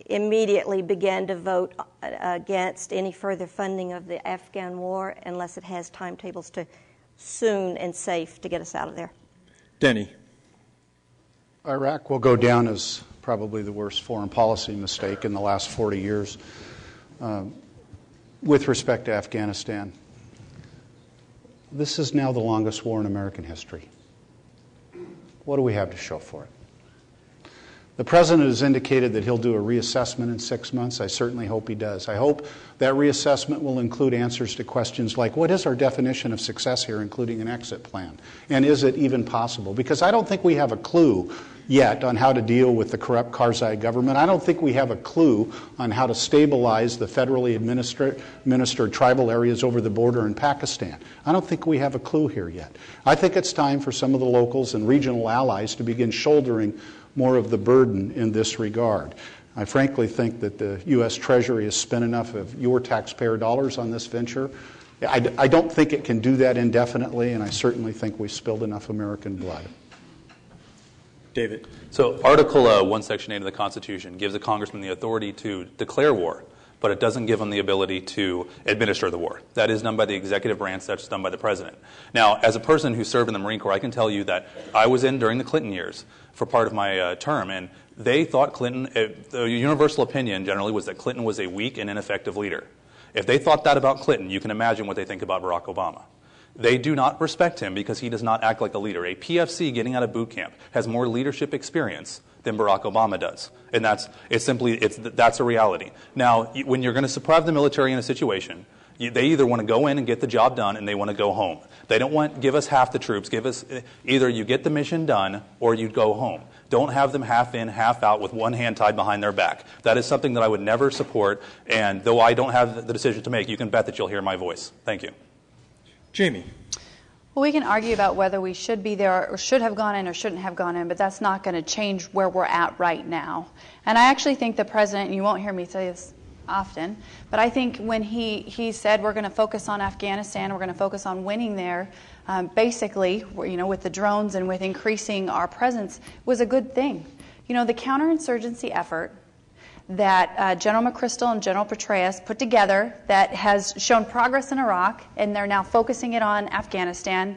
immediately begin to vote against any further funding of the Afghan war unless it has timetables to soon and safe to get us out of there. Denny. Iraq will go down as probably the worst foreign policy mistake in the last 40 years. With respect to Afghanistan, this is now the longest war in American history. What do we have to show for it? The President has indicated that he'll do a reassessment in 6 months. I certainly hope he does. I hope that reassessment will include answers to questions like, what is our definition of success here, including an exit plan? And is it even possible? Because I don't think we have a clue yet on how to deal with the corrupt Karzai government. I don't think we have a clue on how to stabilize the federally administered tribal areas over the border in Pakistan. I don't think we have a clue here yet. I think it's time for some of the locals and regional allies to begin shouldering more of the burden in this regard. I frankly think that the U.S. Treasury has spent enough of your taxpayer dollars on this venture. I don't think it can do that indefinitely, and I certainly think we've spilled enough American blood. David. So Article 1, Section 8 of the Constitution gives a congressman the authority to declare war, but it doesn't give them the ability to administer the war. That is done by the executive branch. That's done by the president. Now, as a person who served in the Marine Corps, I can tell you that I was in during the Clinton years for part of my term, and they thought Clinton, the universal opinion generally was that Clinton was a weak and ineffective leader. If they thought that about Clinton, you can imagine what they think about Barack Obama. They do not respect him because he does not act like a leader. A PFC getting out of boot camp has more leadership experience than Barack Obama does. And that's a reality. Now, when you're going to suppress the military in a situation, they either want to go in and get the job done and they want to go home. They don't want, give us half the troops, give us, either you get the mission done or you go home. Don't have them half in, half out with one hand tied behind their back. That is something that I would never support, and though I don't have the decision to make, you can bet that you'll hear my voice. Thank you. Jamie. Well, we can argue about whether we should be there or should have gone in or shouldn't have gone in, but that's not going to change where we're at right now. And I actually think the president, and you won't hear me say this often, but I think when he said we're going to focus on Afghanistan, we're going to focus on winning there, basically, with the drones and with increasing our presence, was a good thing. The counterinsurgency effort that General McChrystal and General Petraeus put together that has shown progress in Iraq, and they're now focusing it on Afghanistan,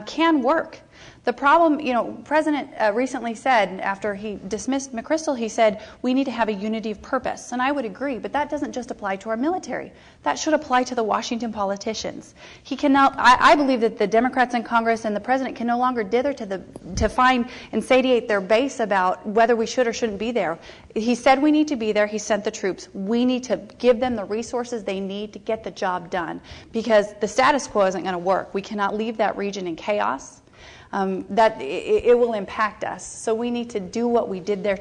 can work. The problem, President recently said, after he dismissed McChrystal, he said, we need to have a unity of purpose. And I would agree, but that doesn't just apply to our military. That should apply to the Washington politicians. I believe that the Democrats in Congress and the President can no longer dither to find and satiate their base about whether we should or shouldn't be there. He said we need to be there. He sent the troops. We need to give them the resources they need to get the job done, because the status quo isn't going to work. We cannot leave that region in chaos. That it will impact us. So we need to do what we did there,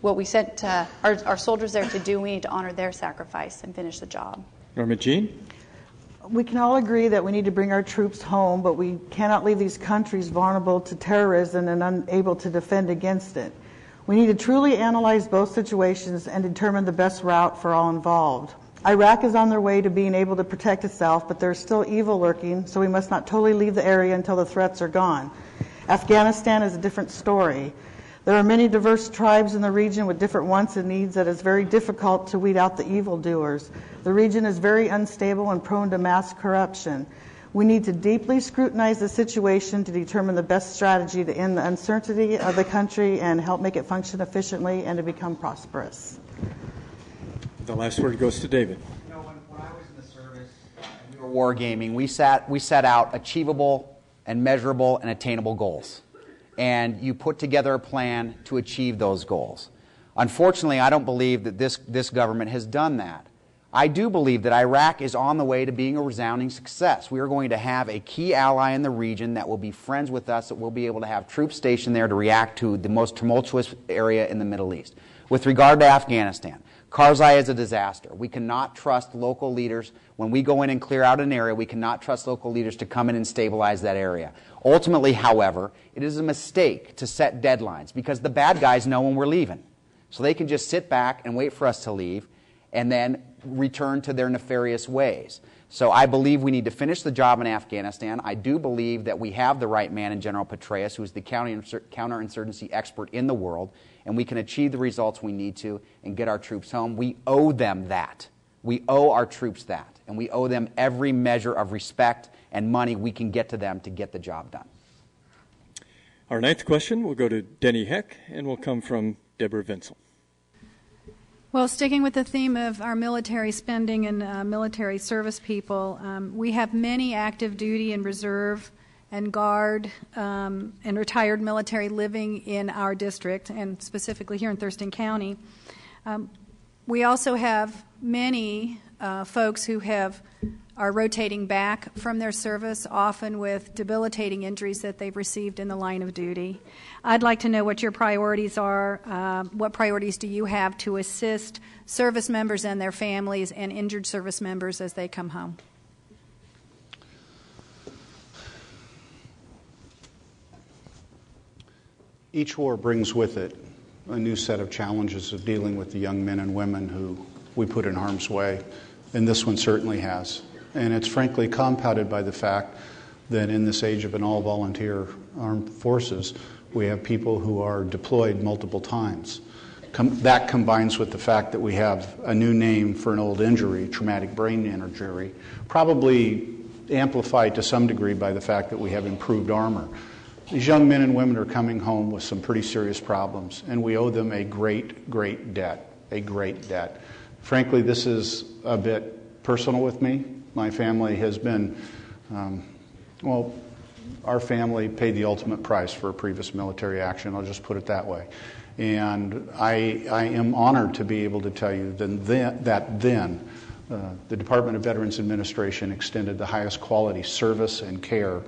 what we sent our soldiers there to do. We need to honor their sacrifice and finish the job. Norma Jean? We can all agree that we need to bring our troops home, but we cannot leave these countries vulnerable to terrorism and unable to defend against it. We need to truly analyze both situations and determine the best route for all involved. Iraq is on their way to being able to protect itself, but there's still evil lurking, so we must not totally leave the area until the threats are gone. Afghanistan is a different story. There are many diverse tribes in the region with different wants and needs that it's very difficult to weed out the evildoers. The region is very unstable and prone to mass corruption. We need to deeply scrutinize the situation to determine the best strategy to end the uncertainty of the country and help make it function efficiently and to become prosperous. The last word goes to David. You know, when I was in the service and we were wargaming, we set out achievable and measurable and attainable goals. And you put together a plan to achieve those goals. Unfortunately, I don't believe that this government has done that. I do believe that Iraq is on the way to being a resounding success. We are going to have a key ally in the region that will be friends with us, that will be able to have troops stationed there to react to the most tumultuous area in the Middle East. With regard to Afghanistan, Karzai is a disaster. We cannot trust local leaders. When we go in and clear out an area, we cannot trust local leaders to come in and stabilize that area. Ultimately, however, it is a mistake to set deadlines because the bad guys know when we're leaving. So they can just sit back and wait for us to leave and then return to their nefarious ways. So I believe we need to finish the job in Afghanistan. I do believe that we have the right man in General Petraeus, who is the counterinsurgency expert in the world, and we can achieve the results we need to and get our troops home. We owe them that. We owe our troops that, and we owe them every measure of respect and money we can get to them to get the job done. Our ninth question will go to Denny Heck and will come from Deborah Vinsel. Well, sticking with the theme of our military spending and military service people, we have many active duty and reserve and guard and retired military living in our district, and specifically here in Thurston County. We also have many folks who are rotating back from their service, often with debilitating injuries that they've received in the line of duty. I'd like to know what your priorities are. What priorities do you have to assist service members and their families and injured service members as they come home? Each war brings with it a new set of challenges of dealing with the young men and women who we put in harm's way, and this one certainly has. And it's frankly compounded by the fact that in this age of an all-volunteer armed forces, we have people who are deployed multiple times. That combines with the fact that we have a new name for an old injury, traumatic brain injury, probably amplified to some degree by the fact that we have improved armor. These young men and women are coming home with some pretty serious problems, and we owe them a great, great debt, a great debt. Frankly, this is a bit personal with me. My family has been, our family paid the ultimate price for a previous military action, I'll just put it that way. And I am honored to be able to tell you that then the Department of Veterans Administration extended the highest quality service and care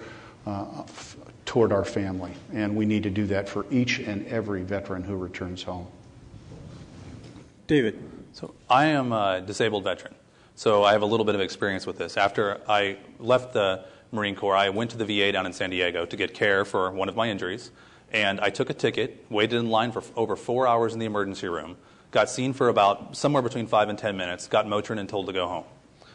toward our family. And we need to do that for each and every veteran who returns home. David. So I am a disabled veteran. So I have a little bit of experience with this. After I left the Marine Corps, I went to the VA down in San Diego to get care for one of my injuries. And I took a ticket, waited in line for over 4 hours in the emergency room, got seen for about somewhere between 5 and 10 minutes, got Motrin and told to go home.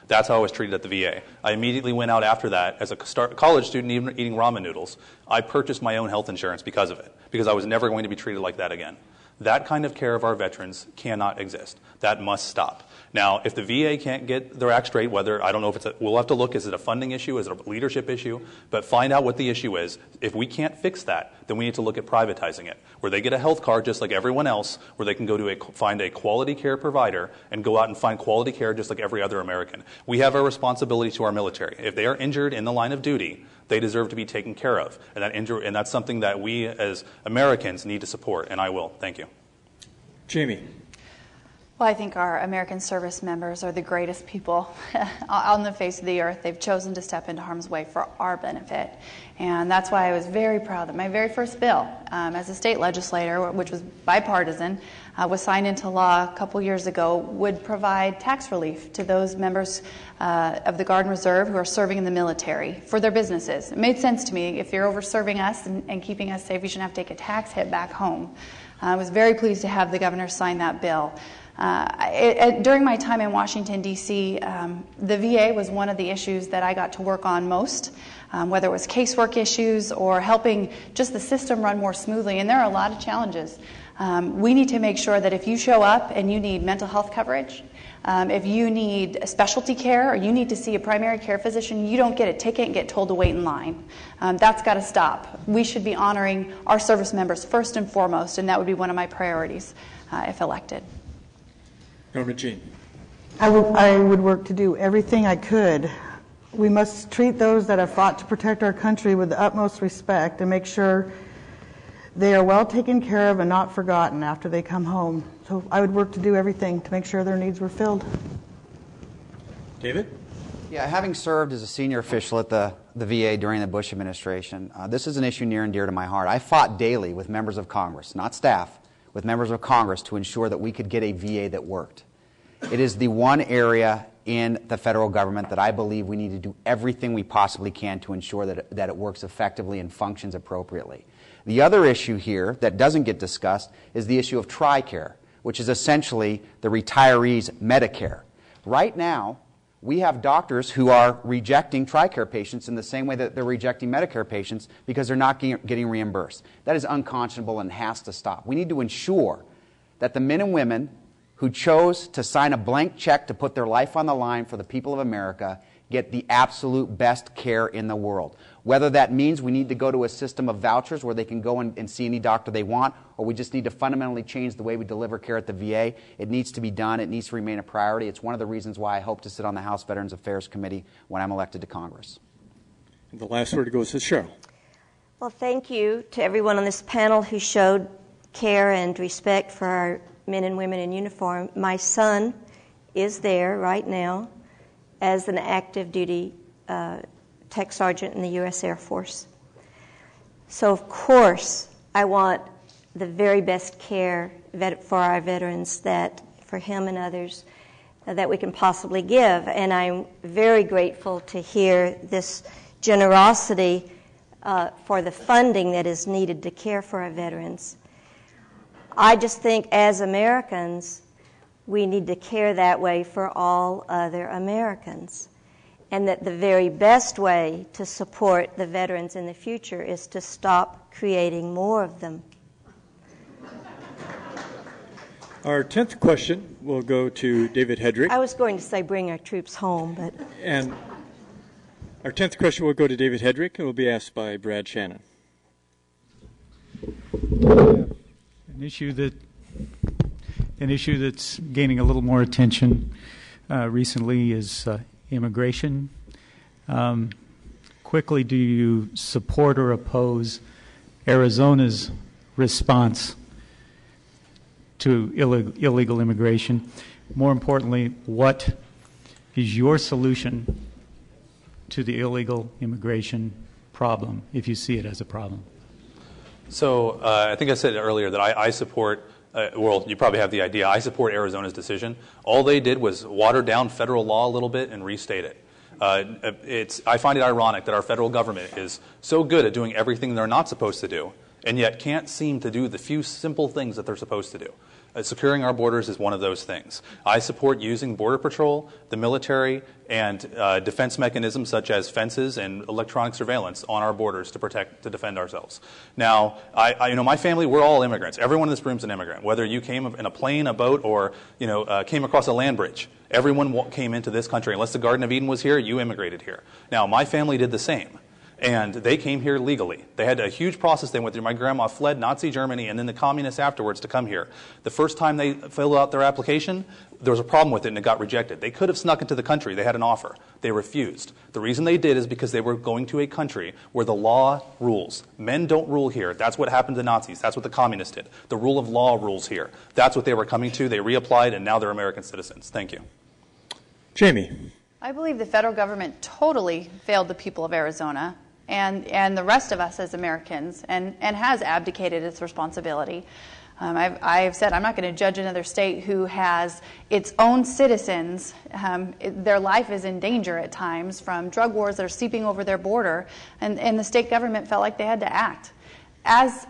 That's how I was treated at the VA. I immediately went out after that as a college student eating ramen noodles. I purchased my own health insurance because of it, because I was never going to be treated like that again. That kind of care of our veterans cannot exist. That must stop. Now, if the VA can't get their act straight, whether, I don't know if we'll have to look, is it a funding issue, is it a leadership issue, but find out what the issue is. If we can't fix that, then we need to look at privatizing it, where they get a health card just like everyone else, where they can go to find a quality care provider and go out and find quality care just like every other American. We have a responsibility to our military. If they are injured in the line of duty, they deserve to be taken care of. And that's something that we as Americans need to support, and I will. Thank you. Jamie. Well, I think our American service members are the greatest people on the face of the earth. They've chosen to step into harm's way for our benefit. And that's why I was very proud that my very first bill as a state legislator, which was bipartisan, was signed into law a couple years ago, would provide tax relief to those members of the Guard and Reserve who are serving in the military for their businesses. It made sense to me. If you're over serving us and keeping us safe, you shouldn't have to take a tax hit back home. I was very pleased to have the governor sign that bill. During my time in Washington, D.C., the VA was one of the issues that I got to work on most, whether it was casework issues or helping just the system run more smoothly. And there are a lot of challenges. We need to make sure that if you show up and you need mental health coverage, if you need specialty care or you need to see a primary care physician, you don't get a ticket and get told to wait in line. That's got to stop. We should be honoring our service members first and foremost, and that would be one of my priorities if elected. Norma Jean. I would work to do everything I could. We must treat those that have fought to protect our country with the utmost respect and make sure they are well taken care of and not forgotten after they come home. So I would work to do everything to make sure their needs were filled. David? Yeah, having served as a senior official at the VA during the Bush administration, this is an issue near and dear to my heart. I fought daily with members of Congress, not staff, with members of Congress to ensure that we could get a VA that worked. It is the one area in the federal government that I believe we need to do everything we possibly can to ensure that it works effectively and functions appropriately. The other issue here that doesn't get discussed is the issue of TRICARE, which is essentially the retirees' Medicare. Right now, we have doctors who are rejecting TRICARE patients in the same way that they're rejecting Medicare patients because they're not getting reimbursed. That is unconscionable and has to stop. We need to ensure that the men and women who chose to sign a blank check to put their life on the line for the people of America get the absolute best care in the world. Whether that means we need to go to a system of vouchers where they can go and see any doctor they want, or we just need to fundamentally change the way we deliver care at the VA, it needs to be done. It needs to remain a priority. It's one of the reasons why I hope to sit on the House Veterans Affairs Committee when I'm elected to Congress. And the last word goes to Cheryl. Well, thank you to everyone on this panel who showed care and respect for our men and women in uniform. My son is there right now as an active duty tech sergeant in the U.S. Air Force. So, of course, I want the very best care for our veterans, that for him and others, that we can possibly give. And I'm very grateful to hear this generosity for the funding that is needed to care for our veterans. I just think as Americans, we need to care that way for all other Americans. And that the very best way to support the veterans in the future is to stop creating more of them. Our 10th question will go to David Hedrick. I was going to say bring our troops home, but... And our 10th question will go to David Hedrick and will be asked by Brad Shannon. An issue that's gaining a little more attention recently is immigration. Quickly, do you support or oppose Arizona's response to illegal immigration? More importantly, what is your solution to the illegal immigration problem, if you see it as a problem? So I think I said earlier that I support, well, you probably have the idea, I support Arizona's decision. All they did was water down federal law a little bit and restate it. I find it ironic that our federal government is so good at doing everything they're not supposed to do, and yet can't seem to do the few simple things that they're supposed to do. Securing our borders is one of those things. I support using Border Patrol, the military, and defense mechanisms such as fences and electronic surveillance on our borders to defend ourselves. Now, my family, we're all immigrants. Everyone in this room is an immigrant. Whether you came in a plane, a boat, or came across a land bridge, everyone came into this country. Unless the Garden of Eden was here, you immigrated here. Now, my family did the same. And they came here legally. They had a huge process they went through. My grandma fled Nazi Germany and then the communists afterwards to come here. The first time they filled out their application, there was a problem with it and it got rejected. They could have snuck into the country. They had an offer. They refused. The reason they did is because they were going to a country where the law rules. Men don't rule here. That's what happened to the Nazis. That's what the communists did. The rule of law rules here. That's what they were coming to. They reapplied and now they're American citizens. Thank you. Jamie. I believe the federal government totally failed the people of Arizona and the rest of us as Americans, and has abdicated its responsibility. I've said I'm not going to judge another state who has its own citizens. Their life is in danger at times from drug wars that are seeping over their border, and the state government felt like they had to act. As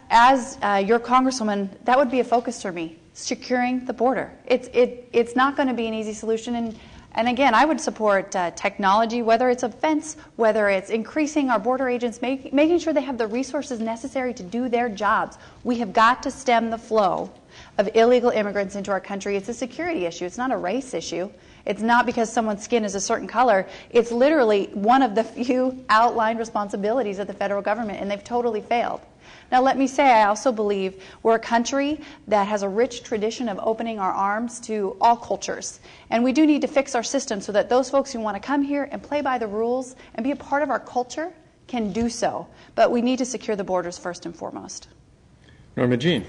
your congresswoman, that would be a focus for me. securing the border. It's not going to be an easy solution. And again, I would support technology, whether it's a fence, whether it's increasing our border agents, making sure they have the resources necessary to do their jobs. We have got to stem the flow of illegal immigrants into our country. It's a security issue. It's not a race issue. It's not because someone's skin is a certain color. It's literally one of the few outlined responsibilities of the federal government, and they've totally failed. Now, let me say, I also believe we're a country that has a rich tradition of opening our arms to all cultures. And we do need to fix our system so that those folks who want to come here and play by the rules and be a part of our culture can do so. But we need to secure the borders first and foremost. Norma Jean.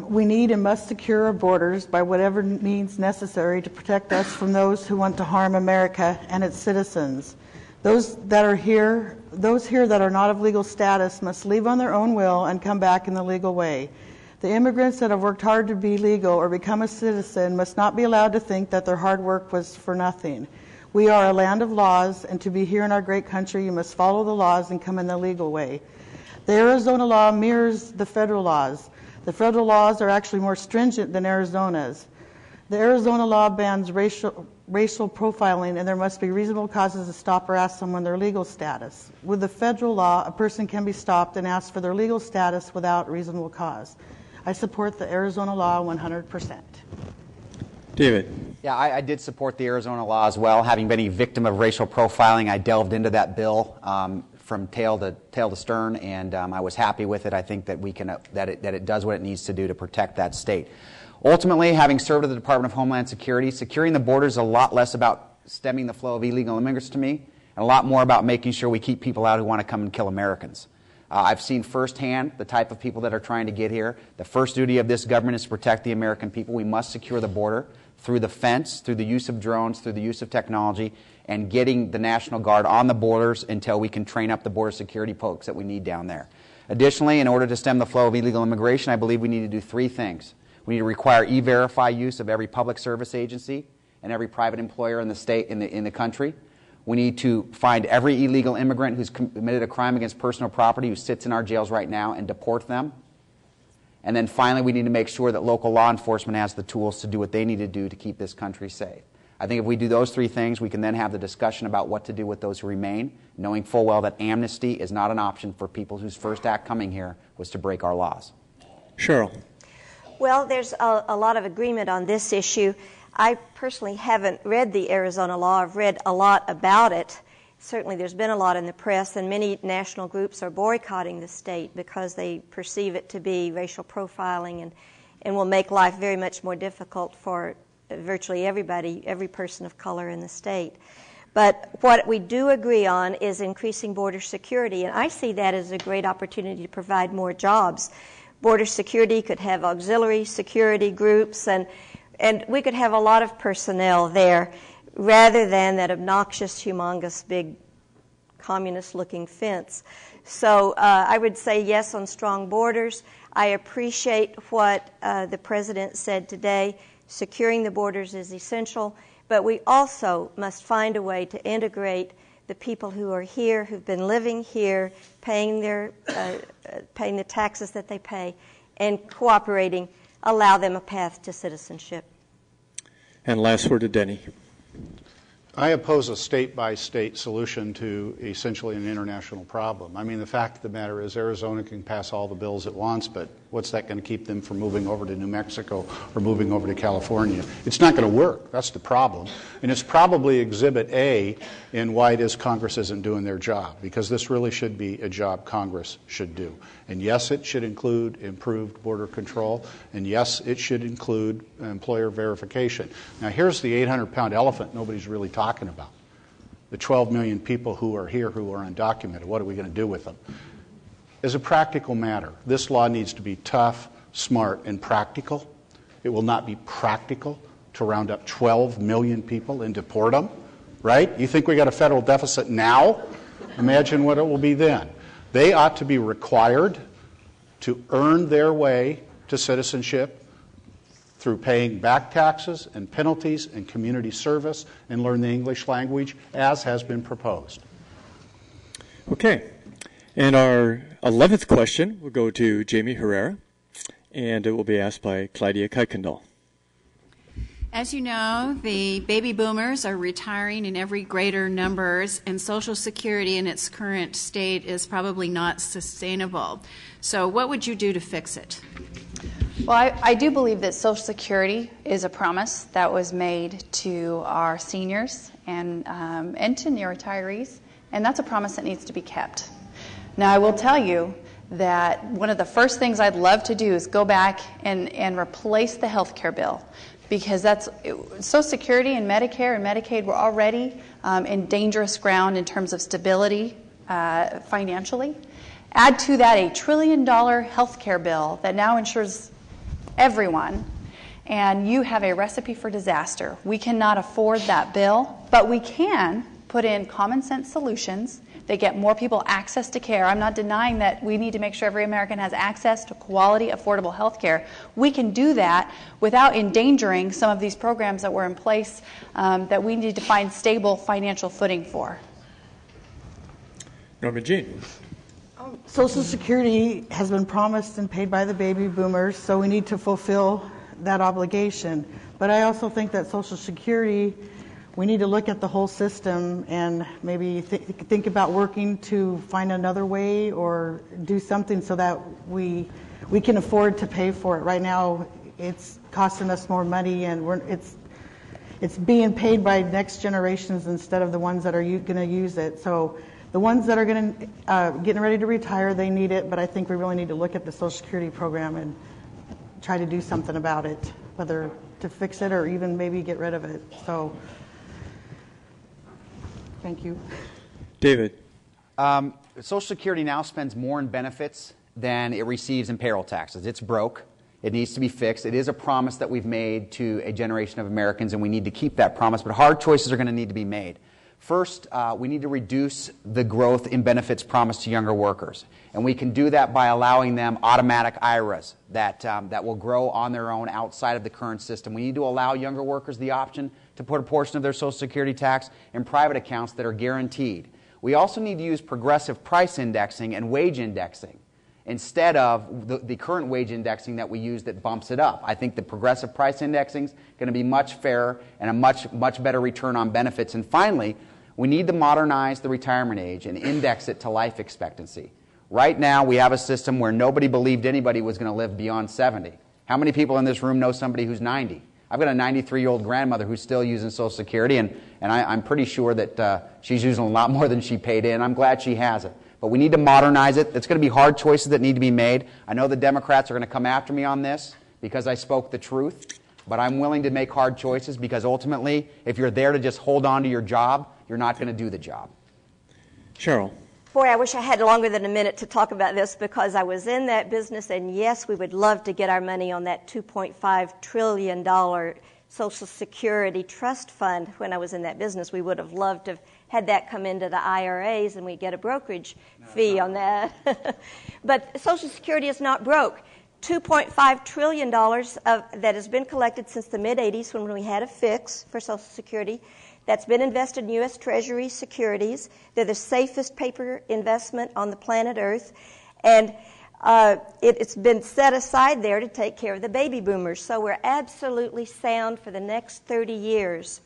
We need and must secure our borders by whatever means necessary to protect us from those who want to harm America and its citizens. Those here that are not of legal status must leave on their own will and come back in the legal way. The immigrants that have worked hard to be legal or become a citizen must not be allowed to think that their hard work was for nothing. We are a land of laws, and to be here in our great country, you must follow the laws and come in the legal way. The Arizona law mirrors the federal laws. The federal laws are actually more stringent than Arizona's. The Arizona law bans racial profiling, and there must be reasonable causes to stop or ask someone their legal status. With the federal law, a person can be stopped and asked for their legal status without reasonable cause. I support the Arizona law 100%. David. Yeah, I did support the Arizona law as well. Having been a victim of racial profiling, I delved into that bill from tail to stern, and I was happy with it. I think that that it does what it needs to do to protect that state. Ultimately, having served at the Department of Homeland Security, securing the border is a lot less about stemming the flow of illegal immigrants to me, and a lot more about making sure we keep people out who want to come and kill Americans. I've seen firsthand the type of people that are trying to get here. The first duty of this government is to protect the American people. We must secure the border through the fence, through the use of drones, through the use of technology, and getting the National Guard on the borders until we can train up the border security folks that we need down there. Additionally, in order to stem the flow of illegal immigration, I believe we need to do three things. We need to require E-Verify use of every public service agency and every private employer in the state, in the country. We need to find every illegal immigrant who's committed a crime against personal property who sits in our jails right now and deport them. And then finally, we need to make sure that local law enforcement has the tools to do what they need to do to keep this country safe. I think if we do those three things, we can then have the discussion about what to do with those who remain, knowing full well that amnesty is not an option for people whose first act coming here was to break our laws. Cheryl. Well, there's a lot of agreement on this issue. I personally haven't read the Arizona law. I've read a lot about it. Certainly there's been a lot in the press, and many national groups are boycotting the state because they perceive it to be racial profiling and will make life very much more difficult for virtually everybody, every person of color in the state. But what we do agree on is increasing border security, and I see that as a great opportunity to provide more jobs. Border security could have auxiliary security groups, and we could have a lot of personnel there rather than that obnoxious, humongous, big, communist-looking fence. So I would say yes on strong borders. I appreciate what the President said today. Securing the borders is essential, but we also must find a way to integrate the people who are here, who've been living here, paying the taxes that they pay, and cooperating, allow them a path to citizenship. And last word to Denny. I oppose a state-by-state solution to essentially an international problem. I mean, the fact of the matter is Arizona can pass all the bills it wants, but what's that going to keep them from moving over to New Mexico or moving over to California? It's not going to work. That's the problem. And it's probably Exhibit A in why it is Congress isn't doing their job, because this really should be a job Congress should do. And yes, it should include improved border control, and yes, it should include employer verification. Now, here's the 800-pound elephant nobody's really talking about. The 12 million people who are here who are undocumented. What are we going to do with them? As a practical matter, this law needs to be tough, smart, and practical. It will not be practical to round up 12 million people and deport them, right? You think we got a federal deficit now? Imagine what it will be then. They ought to be required to earn their way to citizenship through paying back taxes and penalties and community service and learn the English language, as has been proposed. Okay. And our 11th question will go to Jamie Herrera. and it will be asked by Clydia Kuykendall. As you know, the baby boomers are retiring in ever greater numbers, and Social Security in its current state is probably not sustainable. So what would you do to fix it? Well, I do believe that Social Security is a promise that was made to our seniors and to near retirees, and that's a promise that needs to be kept. Now, I will tell you that one of the first things I'd love to do is go back and replace the health care bill, because Social Security and Medicare and Medicaid were already in dangerous ground in terms of stability financially. Add to that a $1 trillion health care bill that now insures everyone, and you have a recipe for disaster. We cannot afford that bill, but we can put in common sense solutions that get more people access to care. I'm not denying that we need to make sure every American has access to quality, affordable health care. We can do that without endangering some of these programs that were in place that we need to find stable financial footing for. Norma Jean. Social Security has been promised and paid by the baby boomers, so we need to fulfill that obligation. But I also think that Social Security, we need to look at the whole system and maybe think about working to find another way or do something so that we can afford to pay for it. Right now, it's costing us more money, and it's being paid by next generations instead of the ones that are going to use it. So the ones that are getting ready to retire, they need it, but I think we really need to look at the Social Security program and try to do something about it, whether to fix it or even maybe get rid of it. So, thank you. David. Social Security now spends more in benefits than it receives in payroll taxes. It's broke. It needs to be fixed. It is a promise that we've made to a generation of Americans, and we need to keep that promise, but hard choices are going to need to be made. First, we need to reduce the growth in benefits promised to younger workers. And we can do that by allowing them automatic IRAs that will grow on their own outside of the current system. We need to allow younger workers the option to put a portion of their Social Security tax in private accounts that are guaranteed. We also need to use progressive price indexing and wage indexing instead of the current wage indexing that we use that bumps it up. I think the progressive price indexing is going to be much fairer and a much better return on benefits. And finally, we need to modernize the retirement age and index it to life expectancy. Right now, we have a system where nobody believed anybody was going to live beyond 70. How many people in this room know somebody who's 90? I've got a 93-year-old grandmother who's still using Social Security, and I'm pretty sure that she's using a lot more than she paid in. I'm glad she has it. But we need to modernize it. It's going to be hard choices that need to be made. I know the Democrats are going to come after me on this because I spoke the truth, but I'm willing to make hard choices because ultimately, if you're there to just hold on to your job, you're not going to do the job. Cheryl. Boy, I wish I had longer than a minute to talk about this because I was in that business, and yes, we would love to get our money on that $2.5 trillion Social Security trust fund. When I was in that business, we would have loved to have had that come into the IRAs and we get a brokerage fee on that. But Social Security is not broke. $2.5 trillion that has been collected since the mid-'80s when we had a fix for Social Security. That's been invested in U.S. Treasury securities. They're the safest paper investment on the planet Earth. And it's been set aside there to take care of the baby boomers. So we're absolutely sound for the next 30 years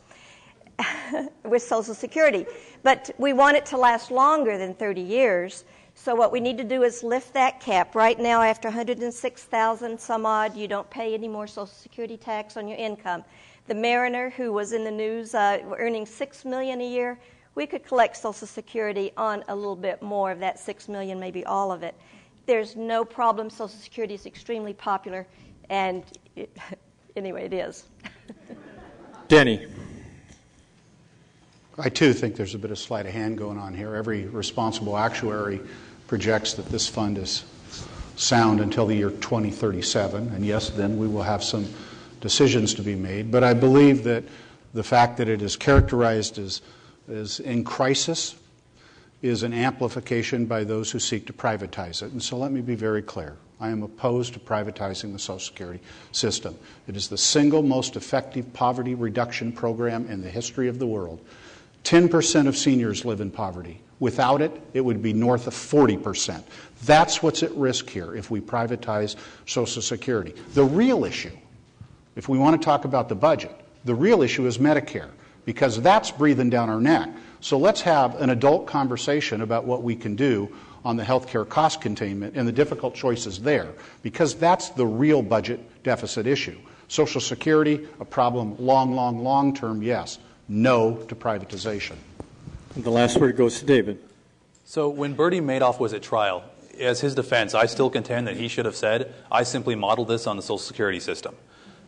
with Social Security. But we want it to last longer than 30 years. So what we need to do is lift that cap. Right now, after $106,000 some odd, you don't pay any more Social Security tax on your income. The mariner who was in the news earning $6 million a year, we could collect Social Security on a little bit more of that $6 million, maybe all of it. There's no problem. Social Security is extremely popular, and anyway, it is. Danny. I, too, think there's a bit of sleight of hand going on here. Every responsible actuary projects that this fund is sound until the year 2037, and yes, then we will have some decisions to be made. But I believe that the fact that it is characterized as in crisis is an amplification by those who seek to privatize it. And so let me be very clear. I am opposed to privatizing the Social Security system. It is the single most effective poverty reduction program in the history of the world. 10% of seniors live in poverty. Without it, it would be north of 40%. That's what's at risk here if we privatize Social Security. The real issue, if we want to talk about the budget, the real issue is Medicare, because that's breathing down our neck. So let's have an adult conversation about what we can do on the health care cost containment and the difficult choices there, because that's the real budget deficit issue. Social Security, a problem long term, yes. No to privatization. The last word goes to David. So when Bernie Madoff was at trial, as his defense, I still contend that he should have said, I simply modeled this on the Social Security system.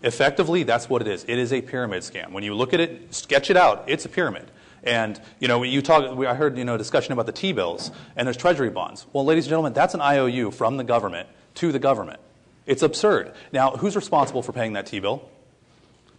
Effectively, that's what it is. It is a pyramid scam. When you look at it, sketch it out, it's a pyramid. And, I heard, discussion about the T-bills, and there's treasury bonds. Well, ladies and gentlemen, that's an IOU from the government to the government. It's absurd. Now, who's responsible for paying that T-bill?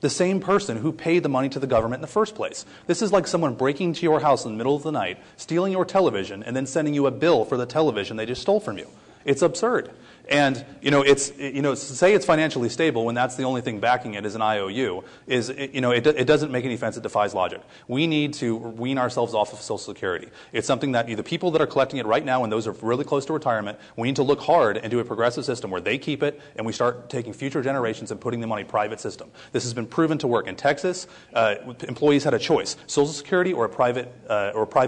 The same person who paid the money to the government in the first place. This is like someone breaking into your house in the middle of the night, stealing your television, and then sending you a bill for the television they just stole from you. It's absurd. And, say it's financially stable when that's the only thing backing it is an IOU, it doesn't make any sense. It defies logic. We need to wean ourselves off of Social Security. It's something that the people that are collecting it right now, and those are really close to retirement, we need to look hard and do a progressive system where they keep it and we start taking future generations and putting them on a private system. This has been proven to work. In Texas, employees had a choice, Social Security or private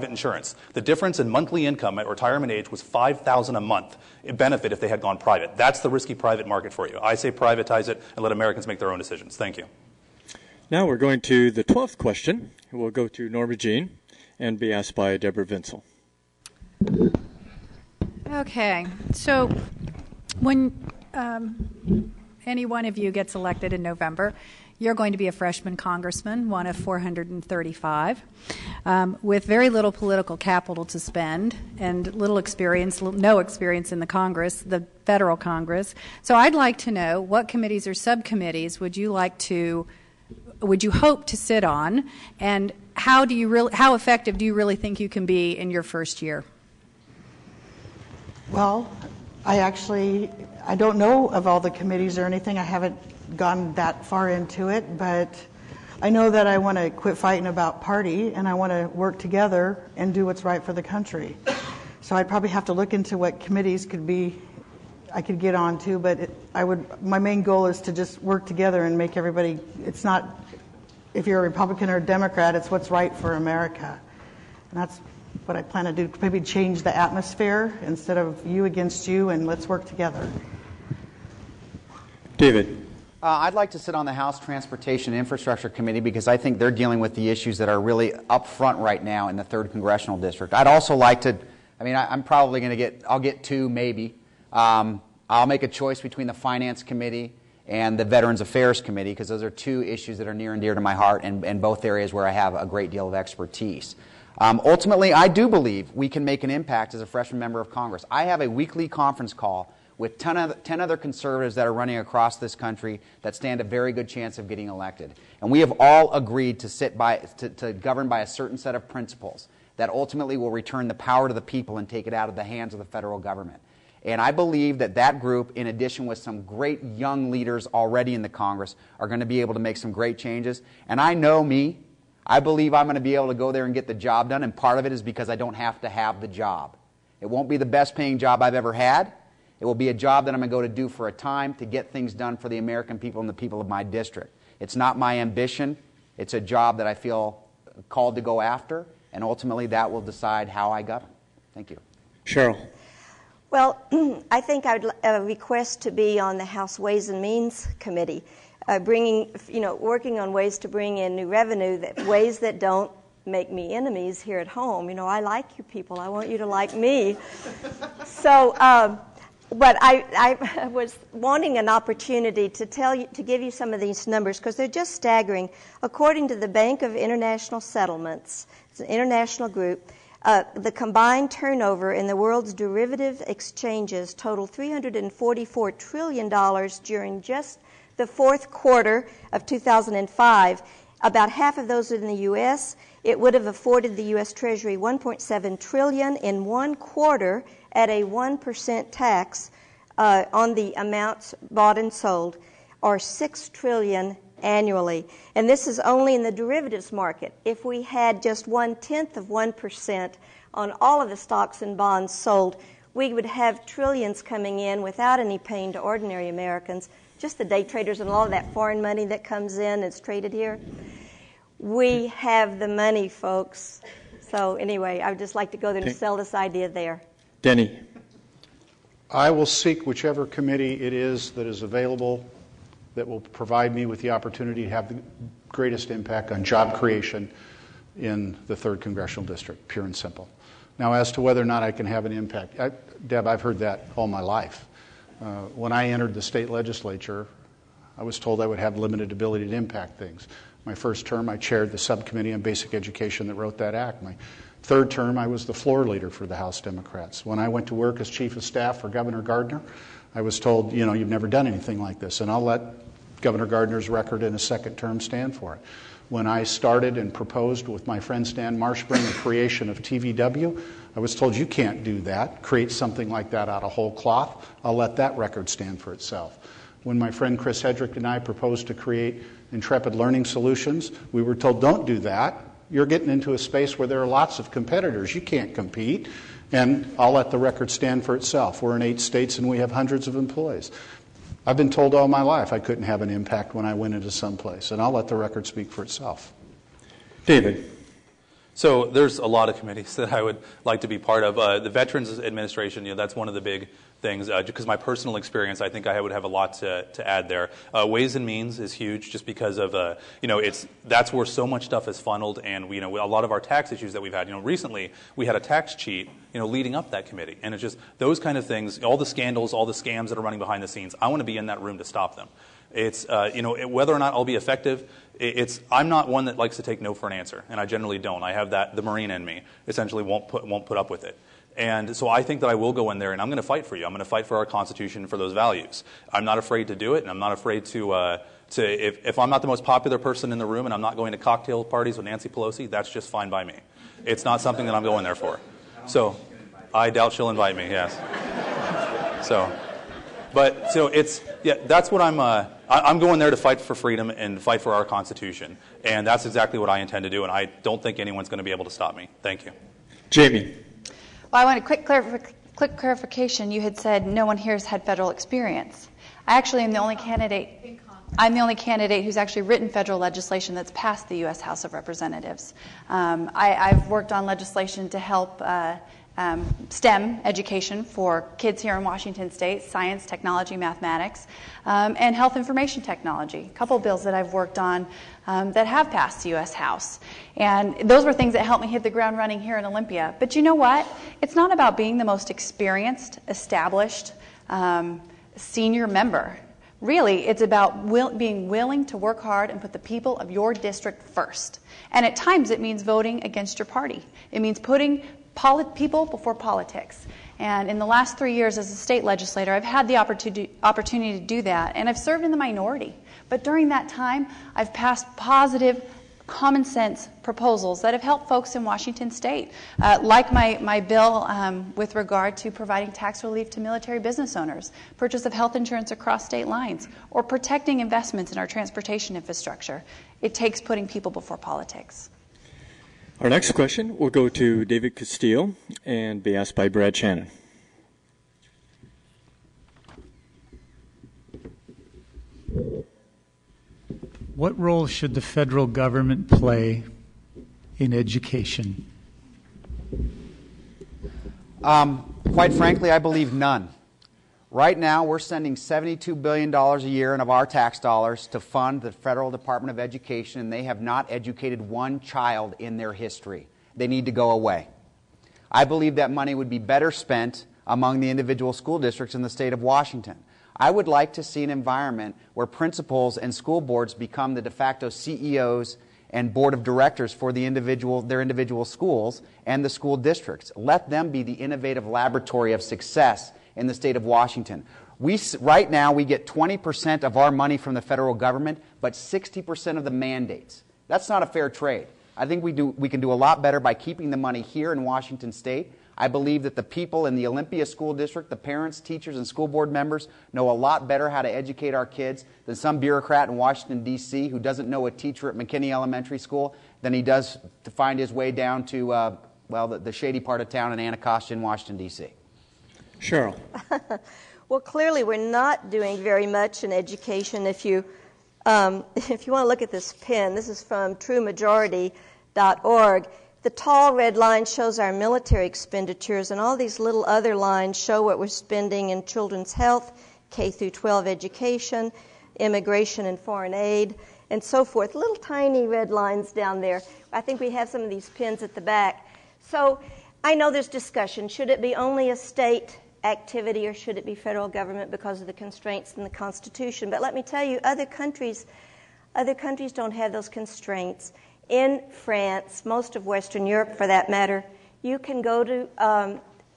insurance. The difference in monthly income at retirement age was $5,000 a month in benefit if they had gone private. That's the risky private market for you. I say privatize it and let Americans make their own decisions. Thank you. Now we're going to the 12th question. We'll go to Norma Jean and be asked by Deborah Vinsel. Okay. So when any one of you gets elected in November, you're going to be a freshman congressman, one of 435, with very little political capital to spend and no experience in the Congress, the federal Congress. So I'd like to know what committees or subcommittees would you hope to sit on, and how effective do you really think you can be in your first year? Well, I don't know of all the committees or anything. I haven't gone that far into it, but I know that I want to quit fighting about party, and I want to work together and do what's right for the country. So I'd probably have to look into what committees I could get on to, but my main goal is to just work together and make everybody, it's not if you're a Republican or a Democrat, it's what's right for America. And that's what I plan to do, maybe change the atmosphere instead of you against you, and let's work together. David. I'd like to sit on the House Transportation and Infrastructure Committee because I think they're dealing with the issues that are really up front right now in the 3rd Congressional District. I'd also like to, I'm probably going to I'll get 2 maybe. I'll make a choice between the Finance Committee and the Veterans Affairs Committee because those are 2 issues that are near and dear to my heart and both areas where I have a great deal of expertise. Ultimately, I do believe we can make an impact as a freshman member of Congress. I have a weekly conference call with 10 other conservatives that are running across this country that stand a very good chance of getting elected. And we have all agreed to govern by a certain set of principles that ultimately will return the power to the people and take it out of the hands of the federal government. And I believe that group, in addition with some great young leaders already in the Congress, are going to be able to make some great changes. And I know me. I believe I'm going to be able to go there and get the job done, and part of it is because I don't have to have the job. It won't be the best paying job I've ever had. It will be a job that I'm going to go to do for a time to get things done for the American people and the people of my district. It's not my ambition. It's a job that I feel called to go after, and ultimately that will decide how I govern. Thank you. Cheryl. Well, I think I would request to be on the House Ways and Means Committee, working on ways to bring in new revenue, ways that don't make me enemies here at home. I like you people. I want you to like me. So, but I was wanting an opportunity to give you some of these numbers because they're just staggering. According to the Bank of International Settlements, it's an international group, the combined turnover in the world's derivative exchanges totaled $344 trillion during just the 4th quarter of 2005. About half of those are in the U.S. It would have afforded the U.S. Treasury $1.7 trillion in 1 quarter at a 1% tax on the amounts bought and sold, or $6 trillion annually. And this is only in the derivatives market. If we had just 1/10 of 1% on all of the stocks and bonds sold, we would have trillions coming in without any pain to ordinary Americans, just the day traders and all of that foreign money that comes in is traded here. We have the money, folks. So anyway, I would just like to go there and sell this idea there. Denny. I will seek whichever committee it is that is available that will provide me with the opportunity to have the greatest impact on job creation in the 3rd Congressional District, pure and simple. Now, as to whether or not I can have an impact, Deb, I've heard that all my life. When I entered the state legislature, I was told I would have limited ability to impact things. My first term, I chaired the subcommittee on basic education that wrote that act. My third term, I was the floor leader for the House Democrats. When I went to work as chief of staff for Governor Gardner, I was told, you've never done anything like this, and I'll let Governor Gardner's record in a second term stand for it. When I started and proposed with my friend Stan Marshburn the creation of TVW, I was told, you can't do that, create something like that out of whole cloth. I'll let that record stand for itself. When my friend Chris Hedrick and I proposed to create Intrepid Learning Solutions, we were told, don't do that. You're getting into a space where there are lots of competitors. You can't compete. And I'll let the record stand for itself. We're in 8 states and we have hundreds of employees. I've been told all my life I couldn't have an impact when I went into someplace, and I'll let the record speak for itself. David. So there's a lot of committees that I would like to be part of. The Veterans Administration, that's one of the big things. Because my personal experience, I think I would have a lot to add there. Ways and Means is huge, just because of that's where so much stuff is funneled, and a lot of our tax issues that we've had. Recently we had a tax cheat, leading up that committee, and it's just those kind of things, all the scandals, all the scams that are running behind the scenes. I want to be in that room to stop them. It's whether or not I'll be effective. I'm not one that likes to take no for an answer, and I generally don't. I have the Marine in me. Essentially, won't put up with it. And so I think that I will go in there, and I'm going to fight for you. I'm going to fight for our Constitution and for those values. I'm not afraid to do it, and I'm not afraid to if I'm not the most popular person in the room and I'm not going to cocktail parties with Nancy Pelosi, that's just fine by me. It's not something that I'm going there for. So I doubt she'll invite me. Yes. That's what I'm going there to fight for freedom and fight for our Constitution, and that's exactly what I intend to do. And I don't think anyone's going to be able to stop me. Thank you, Jamie. Well, I want a quick clarification. You had said no one here has had federal experience. I actually am the only candidate. I'm the only candidate who's actually written federal legislation that's passed the U.S. House of Representatives. I've worked on legislation to help STEM education for kids here in Washington State, science, technology, mathematics, and health information technology. A couple bills that I've worked on that have passed the U.S. House. And those were things that helped me hit the ground running here in Olympia. But you know what? It's not about being the most experienced, established, senior member. Really, it's about being willing to work hard and put the people of your district first. And at times it means voting against your party. It means putting people before politics. And in the last 3 years as a state legislator, I've had the opportunity to do that, and I've served in the minority. But during that time, I've passed positive, common sense proposals that have helped folks in Washington State, like my bill with regard to providing tax relief to military business owners, purchase of health insurance across state lines, or protecting investments in our transportation infrastructure. It takes putting people before politics. Our next question will go to David Castillo and be asked by Brad Shannon. What role should the federal government play in education? Quite frankly, I believe none. Right now, we're sending $72 billion a year of our tax dollars to fund the Federal Department of Education, and they have not educated one child in their history. They need to go away. I believe that money would be better spent among the individual school districts in the state of Washington. I would like to see an environment where principals and school boards become the de facto CEOs and board of directors for their individual schools and the school districts. Let them be the innovative laboratory of success in the state of Washington. Right now, we get 20% of our money from the federal government, but 60% of the mandates. That's not a fair trade. I think we can do a lot better by keeping the money here in Washington State. I believe that the people in the Olympia School District, the parents, teachers, and school board members know a lot better how to educate our kids than some bureaucrat in Washington, D.C. who doesn't know a teacher at McKinney Elementary School than he does to find his way down to the shady part of town in Anacostia in Washington, D.C.? Cheryl. Well, clearly we're not doing very much in education. If you want to look at this pin, this is from truemajority.org. The tall red line shows our military expenditures, and all these little other lines show what we're spending in children's health, K through 12 education, immigration and foreign aid, and so forth. Little tiny red lines down there. I think we have some of these pins at the back. So I know there's discussion. Should it be only a state activity or should it be federal government because of the constraints in the Constitution? But let me tell you, other countries don't have those constraints. In France, most of Western Europe for that matter, you can go to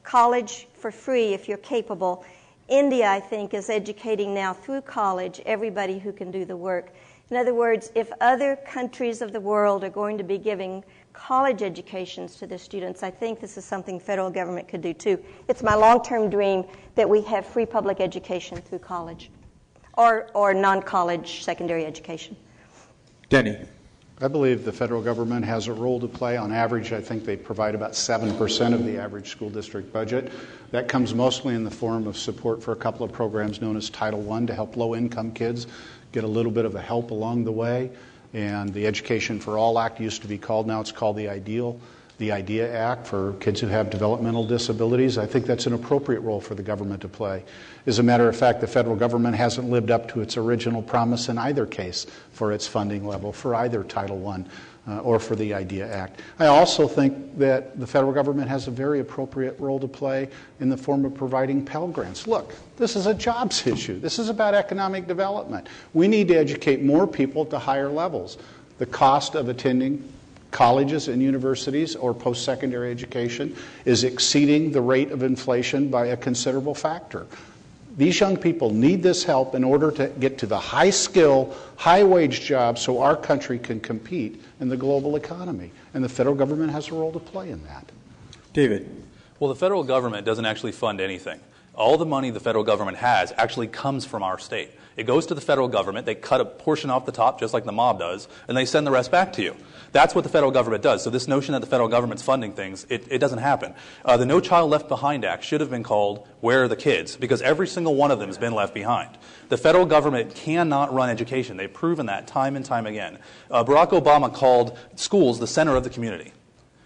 college for free if you're capable. India, I think, is educating now through college everybody who can do the work. In other words, if other countries of the world are going to be giving college educations to their students, I think this is something federal government could do too. It's my long-term dream that we have free public education through college or non-college secondary education. Denny. I believe the federal government has a role to play. On average, I think they provide about 7% of the average school district budget. That comes mostly in the form of support for a couple of programs known as Title I to help low-income kids get a little bit of a help along the way. And the Education for All Act used to be called, now it's called the IDEA Act for kids who have developmental disabilities. I think that's an appropriate role for the government to play. As a matter of fact, the federal government hasn't lived up to its original promise in either case for its funding level, for either Title I or for the IDEA Act. I also think that the federal government has a very appropriate role to play in the form of providing Pell Grants. Look, this is a jobs issue. This is about economic development. We need to educate more people at the higher levels. The cost of attending colleges and universities or post-secondary education is exceeding the rate of inflation by a considerable factor. These young people need this help in order to get to the high-skill, high-wage jobs so our country can compete in the global economy. And the federal government has a role to play in that. David. Well, the federal government doesn't actually fund anything. All the money the federal government has actually comes from our state. It goes to the federal government, they cut a portion off the top, just like the mob does, and they send the rest back to you. That's what the federal government does. So this notion that the federal government's funding things, it doesn't happen. The No Child Left Behind Act should have been called Where Are the Kids? Because every single one of them has been left behind. The federal government cannot run education. They've proven that time and time again. Barack Obama called schools the center of the community.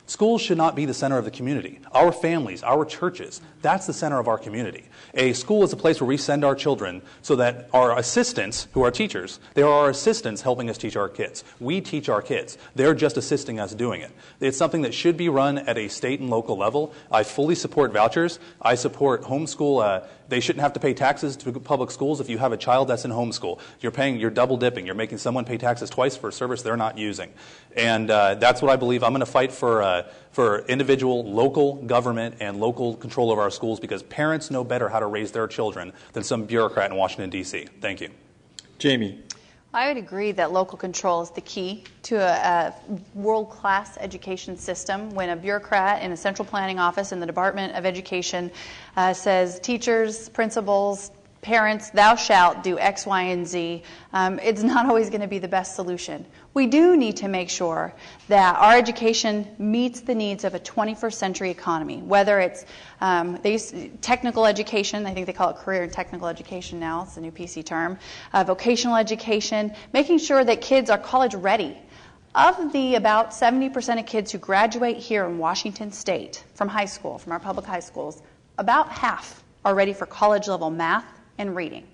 Schools should not be the center of the community. Our families, our churches, that's the center of our community. A school is a place where we send our children so that our assistants, who are teachers, they are our assistants helping us teach our kids. We teach our kids. They're just assisting us doing it. It's something that should be run at a state and local level. I fully support vouchers. I support homeschool. They shouldn't have to pay taxes to public schools if you have a child that's in homeschool. You're double dipping. You're making someone pay taxes twice for a service they're not using. And that's what I believe. I'm going to fight for individual local government and local control of our schools because parents know better how to raise their children than some bureaucrat in Washington, D.C. Thank you. Jamie. I would agree that local control is the key to a world-class education system. When a bureaucrat in a central planning office in the Department of Education says teachers, principals, parents, thou shalt do X, Y, and Z, it's not always going to be the best solution. We do need to make sure that our education meets the needs of a 21st century economy, whether it's technical education, I think they call it career and technical education now, it's a new PC term, vocational education, making sure that kids are college ready. Of the about 70% of kids who graduate here in Washington State from high school, from our public high schools, about half are ready for college level math and reading.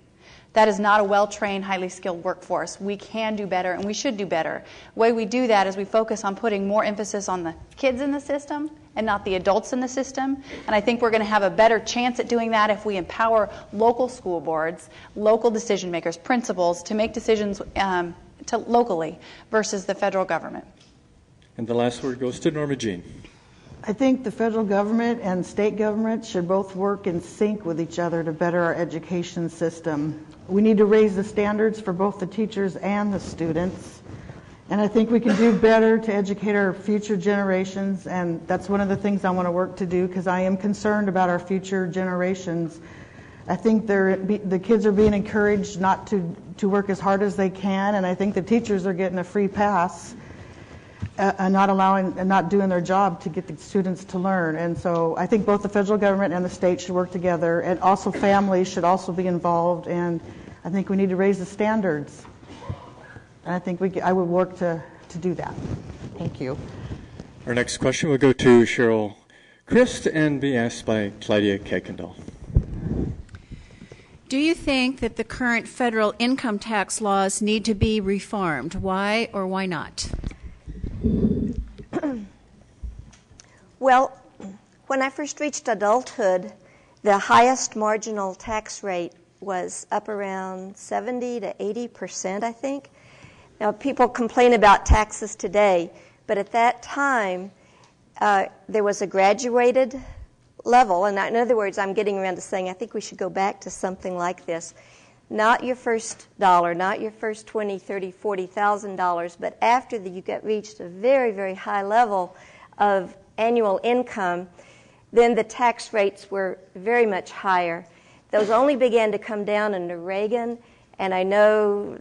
That is not a well-trained, highly skilled workforce. We can do better, and we should do better. The way we do that is we focus on putting more emphasis on the kids in the system and not the adults in the system. And I think we're going to have a better chance at doing that if we empower local school boards, local decision makers, principals to make decisions locally versus the federal government. And the last word goes to Norma Jean. I think the federal government and state government should both work in sync with each other to better our education system. We need to raise the standards for both the teachers and the students. And I think we can do better to educate our future generations, and that's one of the things I want to work to do because I am concerned about our future generations. I think the kids are being encouraged not to work as hard as they can, and I think the teachers are getting a free pass. and not doing their job to get the students to learn. And so I think both the federal government and the state should work together, and also families should also be involved, and I think we need to raise the standards. And I think I would work to do that. Thank you. Our next question will go to Cheryl Crist and be asked by Claudia Kuykendall. Do you think that the current federal income tax laws need to be reformed? Why or why not? Well, when I first reached adulthood, the highest marginal tax rate was up around 70 to 80%, I think. Now, people complain about taxes today, but at that time, there was a graduated level, and in other words, I'm getting around to saying I think we should go back to something like this. Not your first dollar, not your first $20,000, $30,000, $40,000, but after you get reached a very, very high level of annual income, then the tax rates were very much higher. Those only began to come down under Reagan, and I know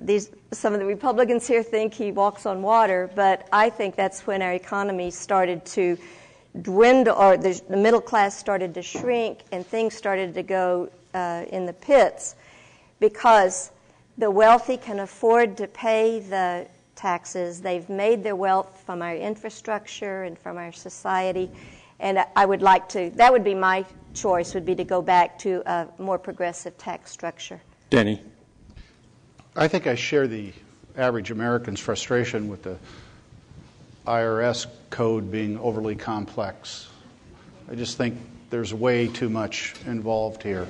some of the Republicans here think he walks on water, but I think that's when our economy started to dwindle, or the middle class started to shrink, and things started to go in the pits, because the wealthy can afford to pay the taxes. They've made their wealth from our infrastructure and from our society, and I would like to, that would be my choice, would be to go back to a more progressive tax structure. Denny. I think I share the average American's frustration with the IRS code being overly complex. I just think there's way too much involved here.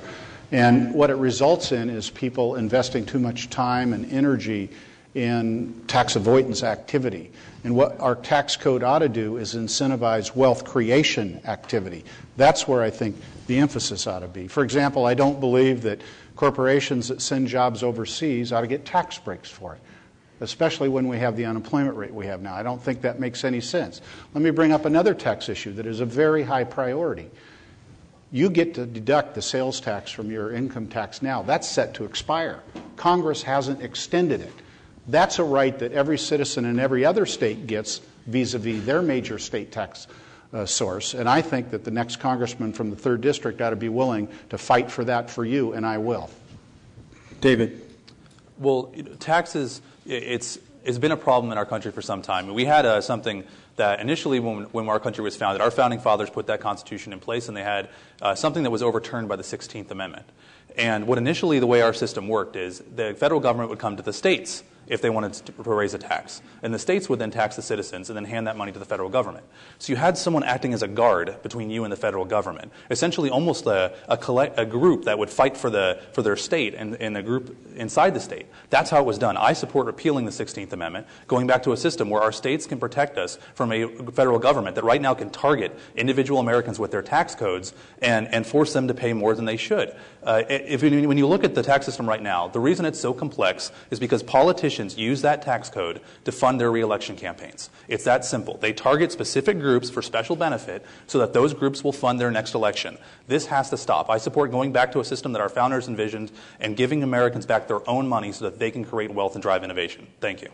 And what it results in is people investing too much time and energy in tax avoidance activity. And what our tax code ought to do is incentivize wealth creation activity. That's where I think the emphasis ought to be. For example, I don't believe that corporations that send jobs overseas ought to get tax breaks for it, especially when we have the unemployment rate we have now. I don't think that makes any sense. Let me bring up another tax issue that is a very high priority. You get to deduct the sales tax from your income tax now. That's set to expire. Congress hasn't extended it. That's a right that every citizen in every other state gets vis-a-vis their major state tax source. And I think that the next congressman from the 3rd District ought to be willing to fight for that for you, and I will. David. Well, taxes, it's been a problem in our country for some time. We had something that initially when our country was founded, our founding fathers put that Constitution in place, and they had something that was overturned by the 16th Amendment. And what initially the way our system worked is the federal government would come to the states if they wanted to raise a tax. And the states would then tax the citizens and then hand that money to the federal government. So you had someone acting as a guard between you and the federal government, essentially almost a group that would fight for their state and a group inside the state. That's how it was done. I support repealing the 16th Amendment, going back to a system where our states can protect us from a federal government that right now can target individual Americans with their tax codes and force them to pay more than they should. When you look at the tax system right now, the reason it's so complex is because politicians use that tax code to fund their re-election campaigns. It's that simple. They target specific groups for special benefit so that those groups will fund their next election. This has to stop. I support going back to a system that our founders envisioned and giving Americans back their own money so that they can create wealth and drive innovation. Thank you.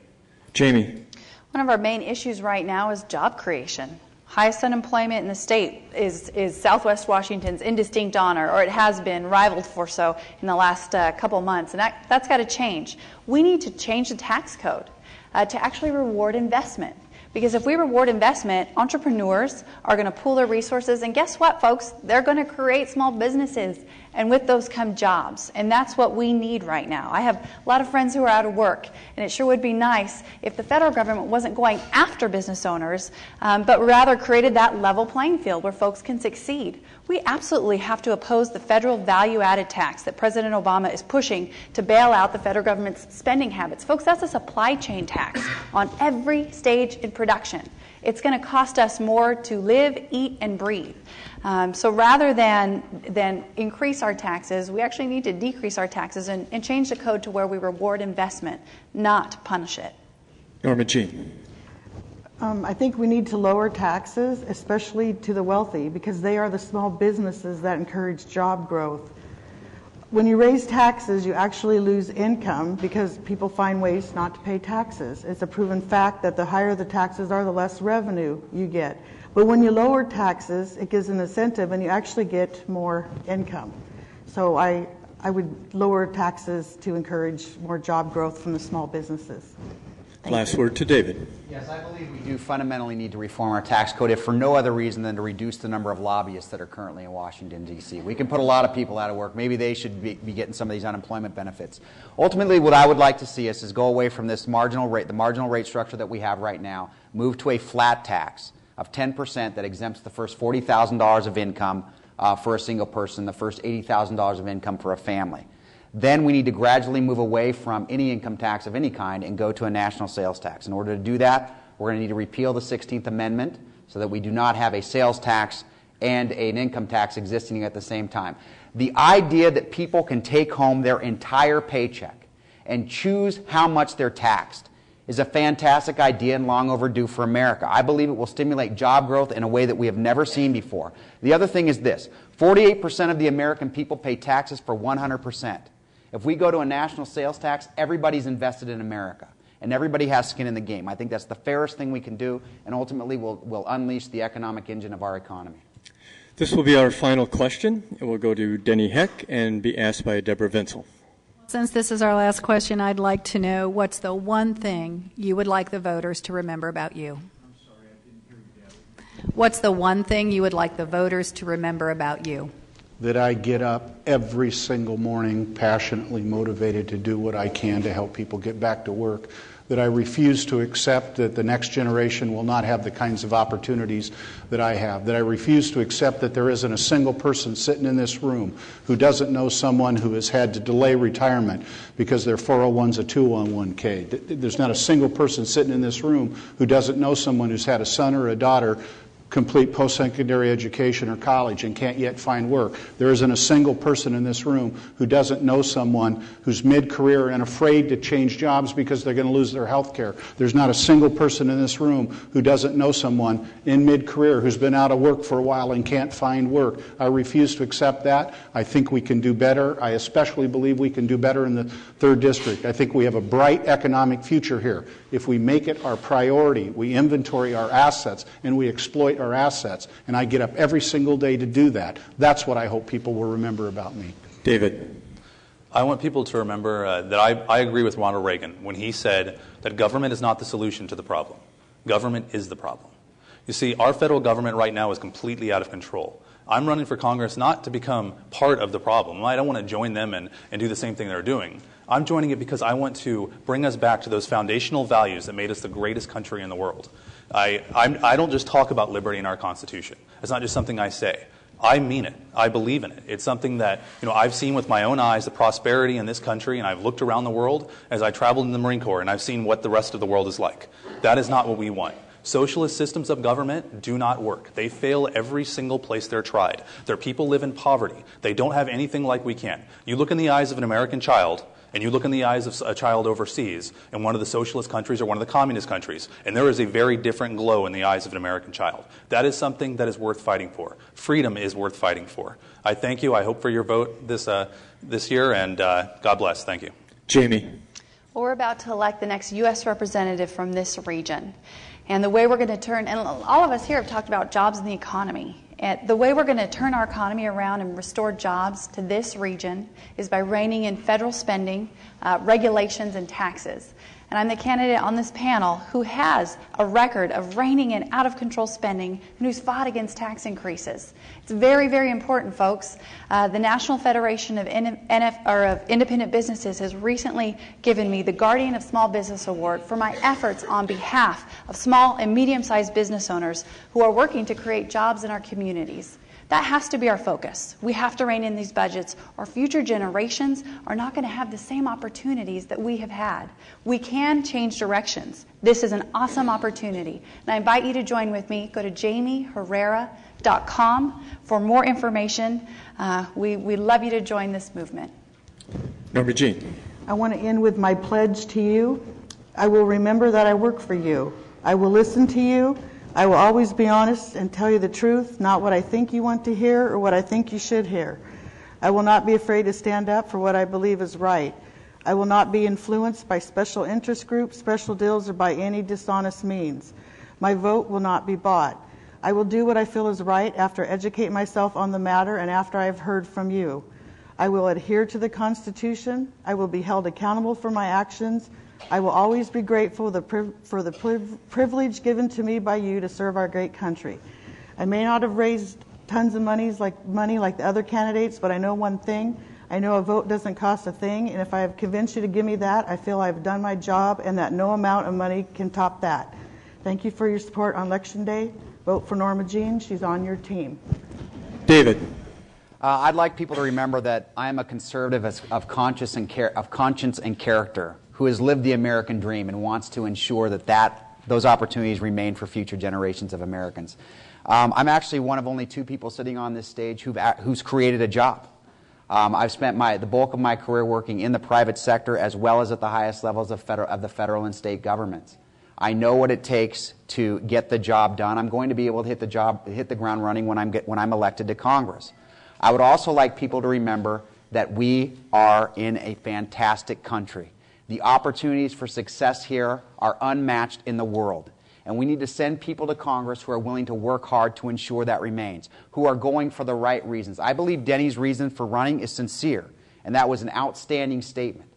Jamie. One of our main issues right now is job creation. Highest unemployment in the state is Southwest Washington's indistinct honor, or it has been, rivaled for so in the last couple months, and that's got to change. We need to change the tax code to actually reward investment. Because if we reward investment, entrepreneurs are going to pool their resources, and guess what, folks? They're going to create small businesses, and with those come jobs. And that's what we need right now. I have a lot of friends who are out of work, and it sure would be nice if the federal government wasn't going after business owners, but rather created that level playing field where folks can succeed. We absolutely have to oppose the federal value-added tax that President Obama is pushing to bail out the federal government's spending habits. Folks, that's a supply chain tax on every stage in production. It's going to cost us more to live, eat, and breathe. So rather than increase our taxes, we actually need to decrease our taxes and change the code to where we reward investment, not punish it. Norma Jean. I think we need to lower taxes, especially to the wealthy, because they are the small businesses that encourage job growth. when you raise taxes, you actually lose income because people find ways not to pay taxes. It's a proven fact that the higher the taxes are, the less revenue you get. But when you lower taxes, it gives an incentive and you actually get more income. So I would lower taxes to encourage more job growth from the small businesses. Last word to David. Yes, I believe we do fundamentally need to reform our tax code, if for no other reason than to reduce the number of lobbyists that are currently in Washington, D.C. We can put a lot of people out of work. Maybe they should be getting some of these unemployment benefits. Ultimately, what I would like to see us is go away from this marginal rate, the marginal rate structure that we have right now, move to a flat tax of 10% that exempts the first $40,000 of income for a single person, the first $80,000 of income for a family. Then we need to gradually move away from any income tax of any kind and go to a national sales tax. In order to do that, we're going to need to repeal the 16th Amendment so that we do not have a sales tax and an income tax existing at the same time. The idea that people can take home their entire paycheck and choose how much they're taxed is a fantastic idea and long overdue for America. I believe it will stimulate job growth in a way that we have never seen before. The other thing is this: 48% of the American people pay taxes for 100%. If we go to a national sales tax, everybody's invested in America, and everybody has skin in the game. I think that's the fairest thing we can do, and ultimately will unleash the economic engine of our economy. This will be our final question. It will go to Denny Heck and be asked by Deborah Vinsel. Since this is our last question, I'd like to know what's the one thing you would like the voters to remember about you? I'm sorry, I didn't hear you, Debbie. What's the one thing you would like the voters to remember about you? That I get up every single morning passionately motivated to do what I can to help people get back to work. That I refuse to accept that the next generation will not have the kinds of opportunities that I have. That I refuse to accept that there isn't a single person sitting in this room who doesn't know someone who has had to delay retirement because their 401's a 211K. There's not a single person sitting in this room who doesn't know someone who's had a son or a daughter complete post-secondary education or college and can't yet find work. There isn't a single person in this room who doesn't know someone who's mid-career and afraid to change jobs because they're going to lose their health care. There's not a single person in this room who doesn't know someone in mid-career who's been out of work for a while and can't find work. I refuse to accept that. I think we can do better. I especially believe we can do better in the 3rd District. I think we have a bright economic future here. If we make it our priority, we inventory our assets, and we exploit our assets, and I get up every single day to do that. That's what I hope people will remember about me. David. I want people to remember that I agree with Ronald Reagan when he said that government is not the solution to the problem. Government is the problem. You see, our federal government right now is completely out of control. I'm running for Congress not to become part of the problem. I don't want to join them and do the same thing they're doing. I'm joining it because I want to bring us back to those foundational values that made us the greatest country in the world. I don't just talk about liberty in our Constitution. It's not just something I say. I mean it. I believe in it. It's something that I've seen with my own eyes, the prosperity in this country, and I've looked around the world as I traveled in the Marine Corps, and I've seen what the rest of the world is like. That is not what we want. Socialist systems of government do not work. They fail every single place they're tried. Their people live in poverty. They don't have anything like we can. You look in the eyes of an American child, and you look in the eyes of a child overseas in one of the socialist countries or one of the communist countries, and there is a very different glow in the eyes of an American child. That is something that is worth fighting for. Freedom is worth fighting for. I thank you. I hope for your vote this year, and God bless. Thank you. Jamie. Well, we're about to elect the next U.S. representative from this region. And the way we're going to turn, and all of us here have talked about jobs and the economy. And the way we're going to turn our economy around and restore jobs to this region is by reining in federal spending, regulations, and taxes. And I'm the candidate on this panel who has a record of reining in out-of-control spending and who's fought against tax increases. It's very, very important, folks. The National Federation of Independent Businesses has recently given me the Guardian of Small Business Award for my efforts on behalf of small and medium-sized business owners who are working to create jobs in our communities. That has to be our focus. We have to rein in these budgets, or future generations are not going to have the same opportunities that we have had. We can change directions. This is an awesome opportunity. And I invite you to join with me. Go to jamieherrera.com for more information. We love you to join this movement. Member Jean. I want to end with my pledge to you. I will remember that I work for you. I will listen to you. I will always be honest and tell you the truth, not what I think you want to hear or what I think you should hear. I will not be afraid to stand up for what I believe is right. I will not be influenced by special interest groups, special deals, or by any dishonest means. My vote will not be bought. I will do what I feel is right after educate myself on the matter and after I have heard from you. I will adhere to the Constitution. I will be held accountable for my actions. I will always be grateful for the privilege given to me by you to serve our great country. I may not have raised tons of money like the other candidates, but I know one thing. I know a vote doesn't cost a thing, and if I have convinced you to give me that, I feel I've done my job and that no amount of money can top that. Thank you for your support on Election Day. Vote for Norma Jean. She's on your team. David. I'd like people to remember that I am a conservative of conscience and character who has lived the American dream and wants to ensure that those opportunities remain for future generations of Americans. I'm actually one of only two people sitting on this stage who's created a job. I've spent the bulk of my career working in the private sector as well as at the highest levels of the federal and state governments. I know what it takes to get the job done. I'm going to be able to hit the ground running when I'm elected to Congress. I would also like people to remember that we are in a fantastic country. The opportunities for success here are unmatched in the world. And we need to send people to Congress who are willing to work hard to ensure that remains, who are going for the right reasons. I believe Denny's reason for running is sincere, and that was an outstanding statement.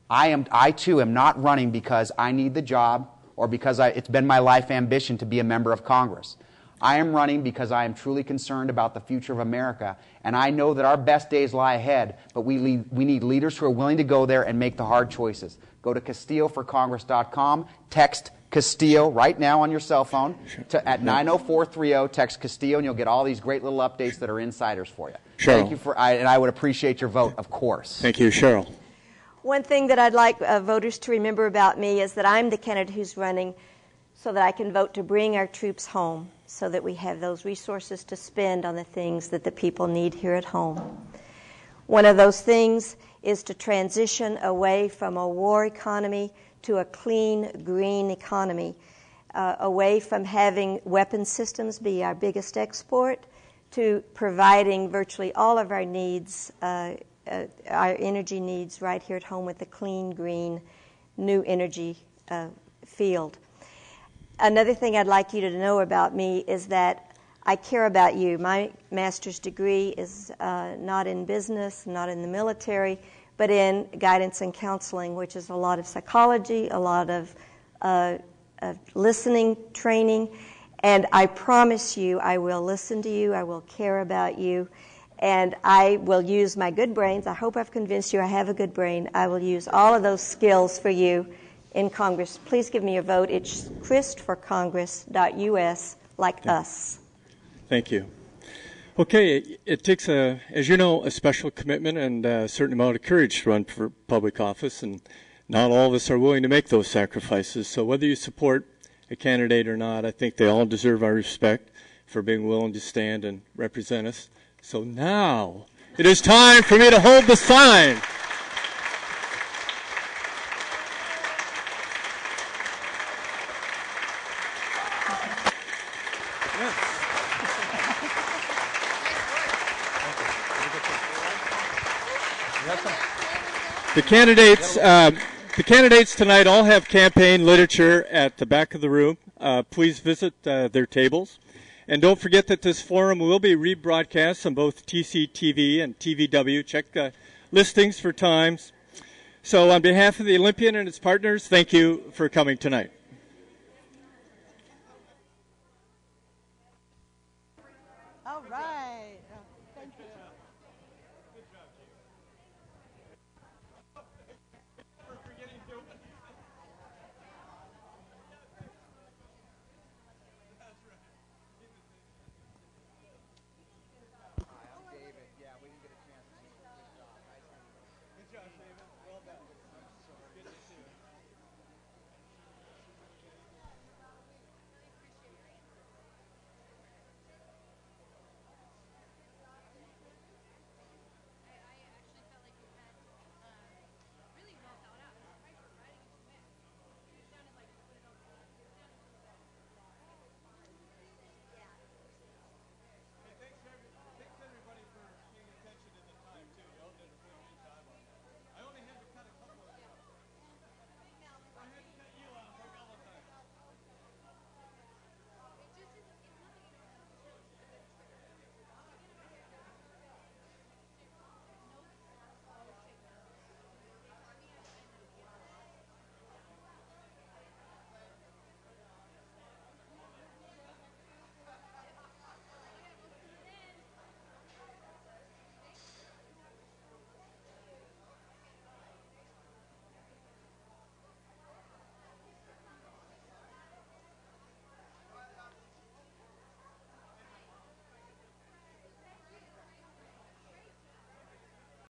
I too am not running because I need the job or because it's been my life ambition to be a member of Congress. I am running because I am truly concerned about the future of America, and I know that our best days lie ahead, but we need leaders who are willing to go there and make the hard choices. Go to CastilloForCongress.com, text Castillo right now on your cell phone at 90430, text Castillo, and you'll get all these great little updates that are insiders for you. Cheryl. Thank you and I would appreciate your vote, of course. Thank you, Cheryl. One thing that I'd like voters to remember about me is that I'm the candidate who's running so that I can vote to bring our troops home, so that we have those resources to spend on the things that the people need here at home. One of those things is to transition away from a war economy to a clean, green economy, away from having weapon systems be our biggest export to providing virtually all of our needs, our energy needs right here at home with a clean, green, new energy field. Another thing I'd like you to know about me is that I care about you. My master's degree is not in business, not in the military, but in guidance and counseling, which is a lot of psychology, a lot of listening training. And I promise you, I will listen to you, I will care about you, and I will use my good brains. I hope I've convinced you I have a good brain. I will use all of those skills for you in Congress. Please give me your vote. It's cristforcongress.us, like us. Thank you. Okay, it takes, as you know, a special commitment and a certain amount of courage to run for public office, and not all of us are willing to make those sacrifices. So whether you support a candidate or not, I think they all deserve our respect for being willing to stand and represent us. So now it is time for me to hold the sign. The candidates tonight all have campaign literature at the back of the room. Please visit their tables. And don't forget that this forum will be rebroadcast on both TCTV and TVW. Check the listings for times. So on behalf of the Olympian and its partners, thank you for coming tonight.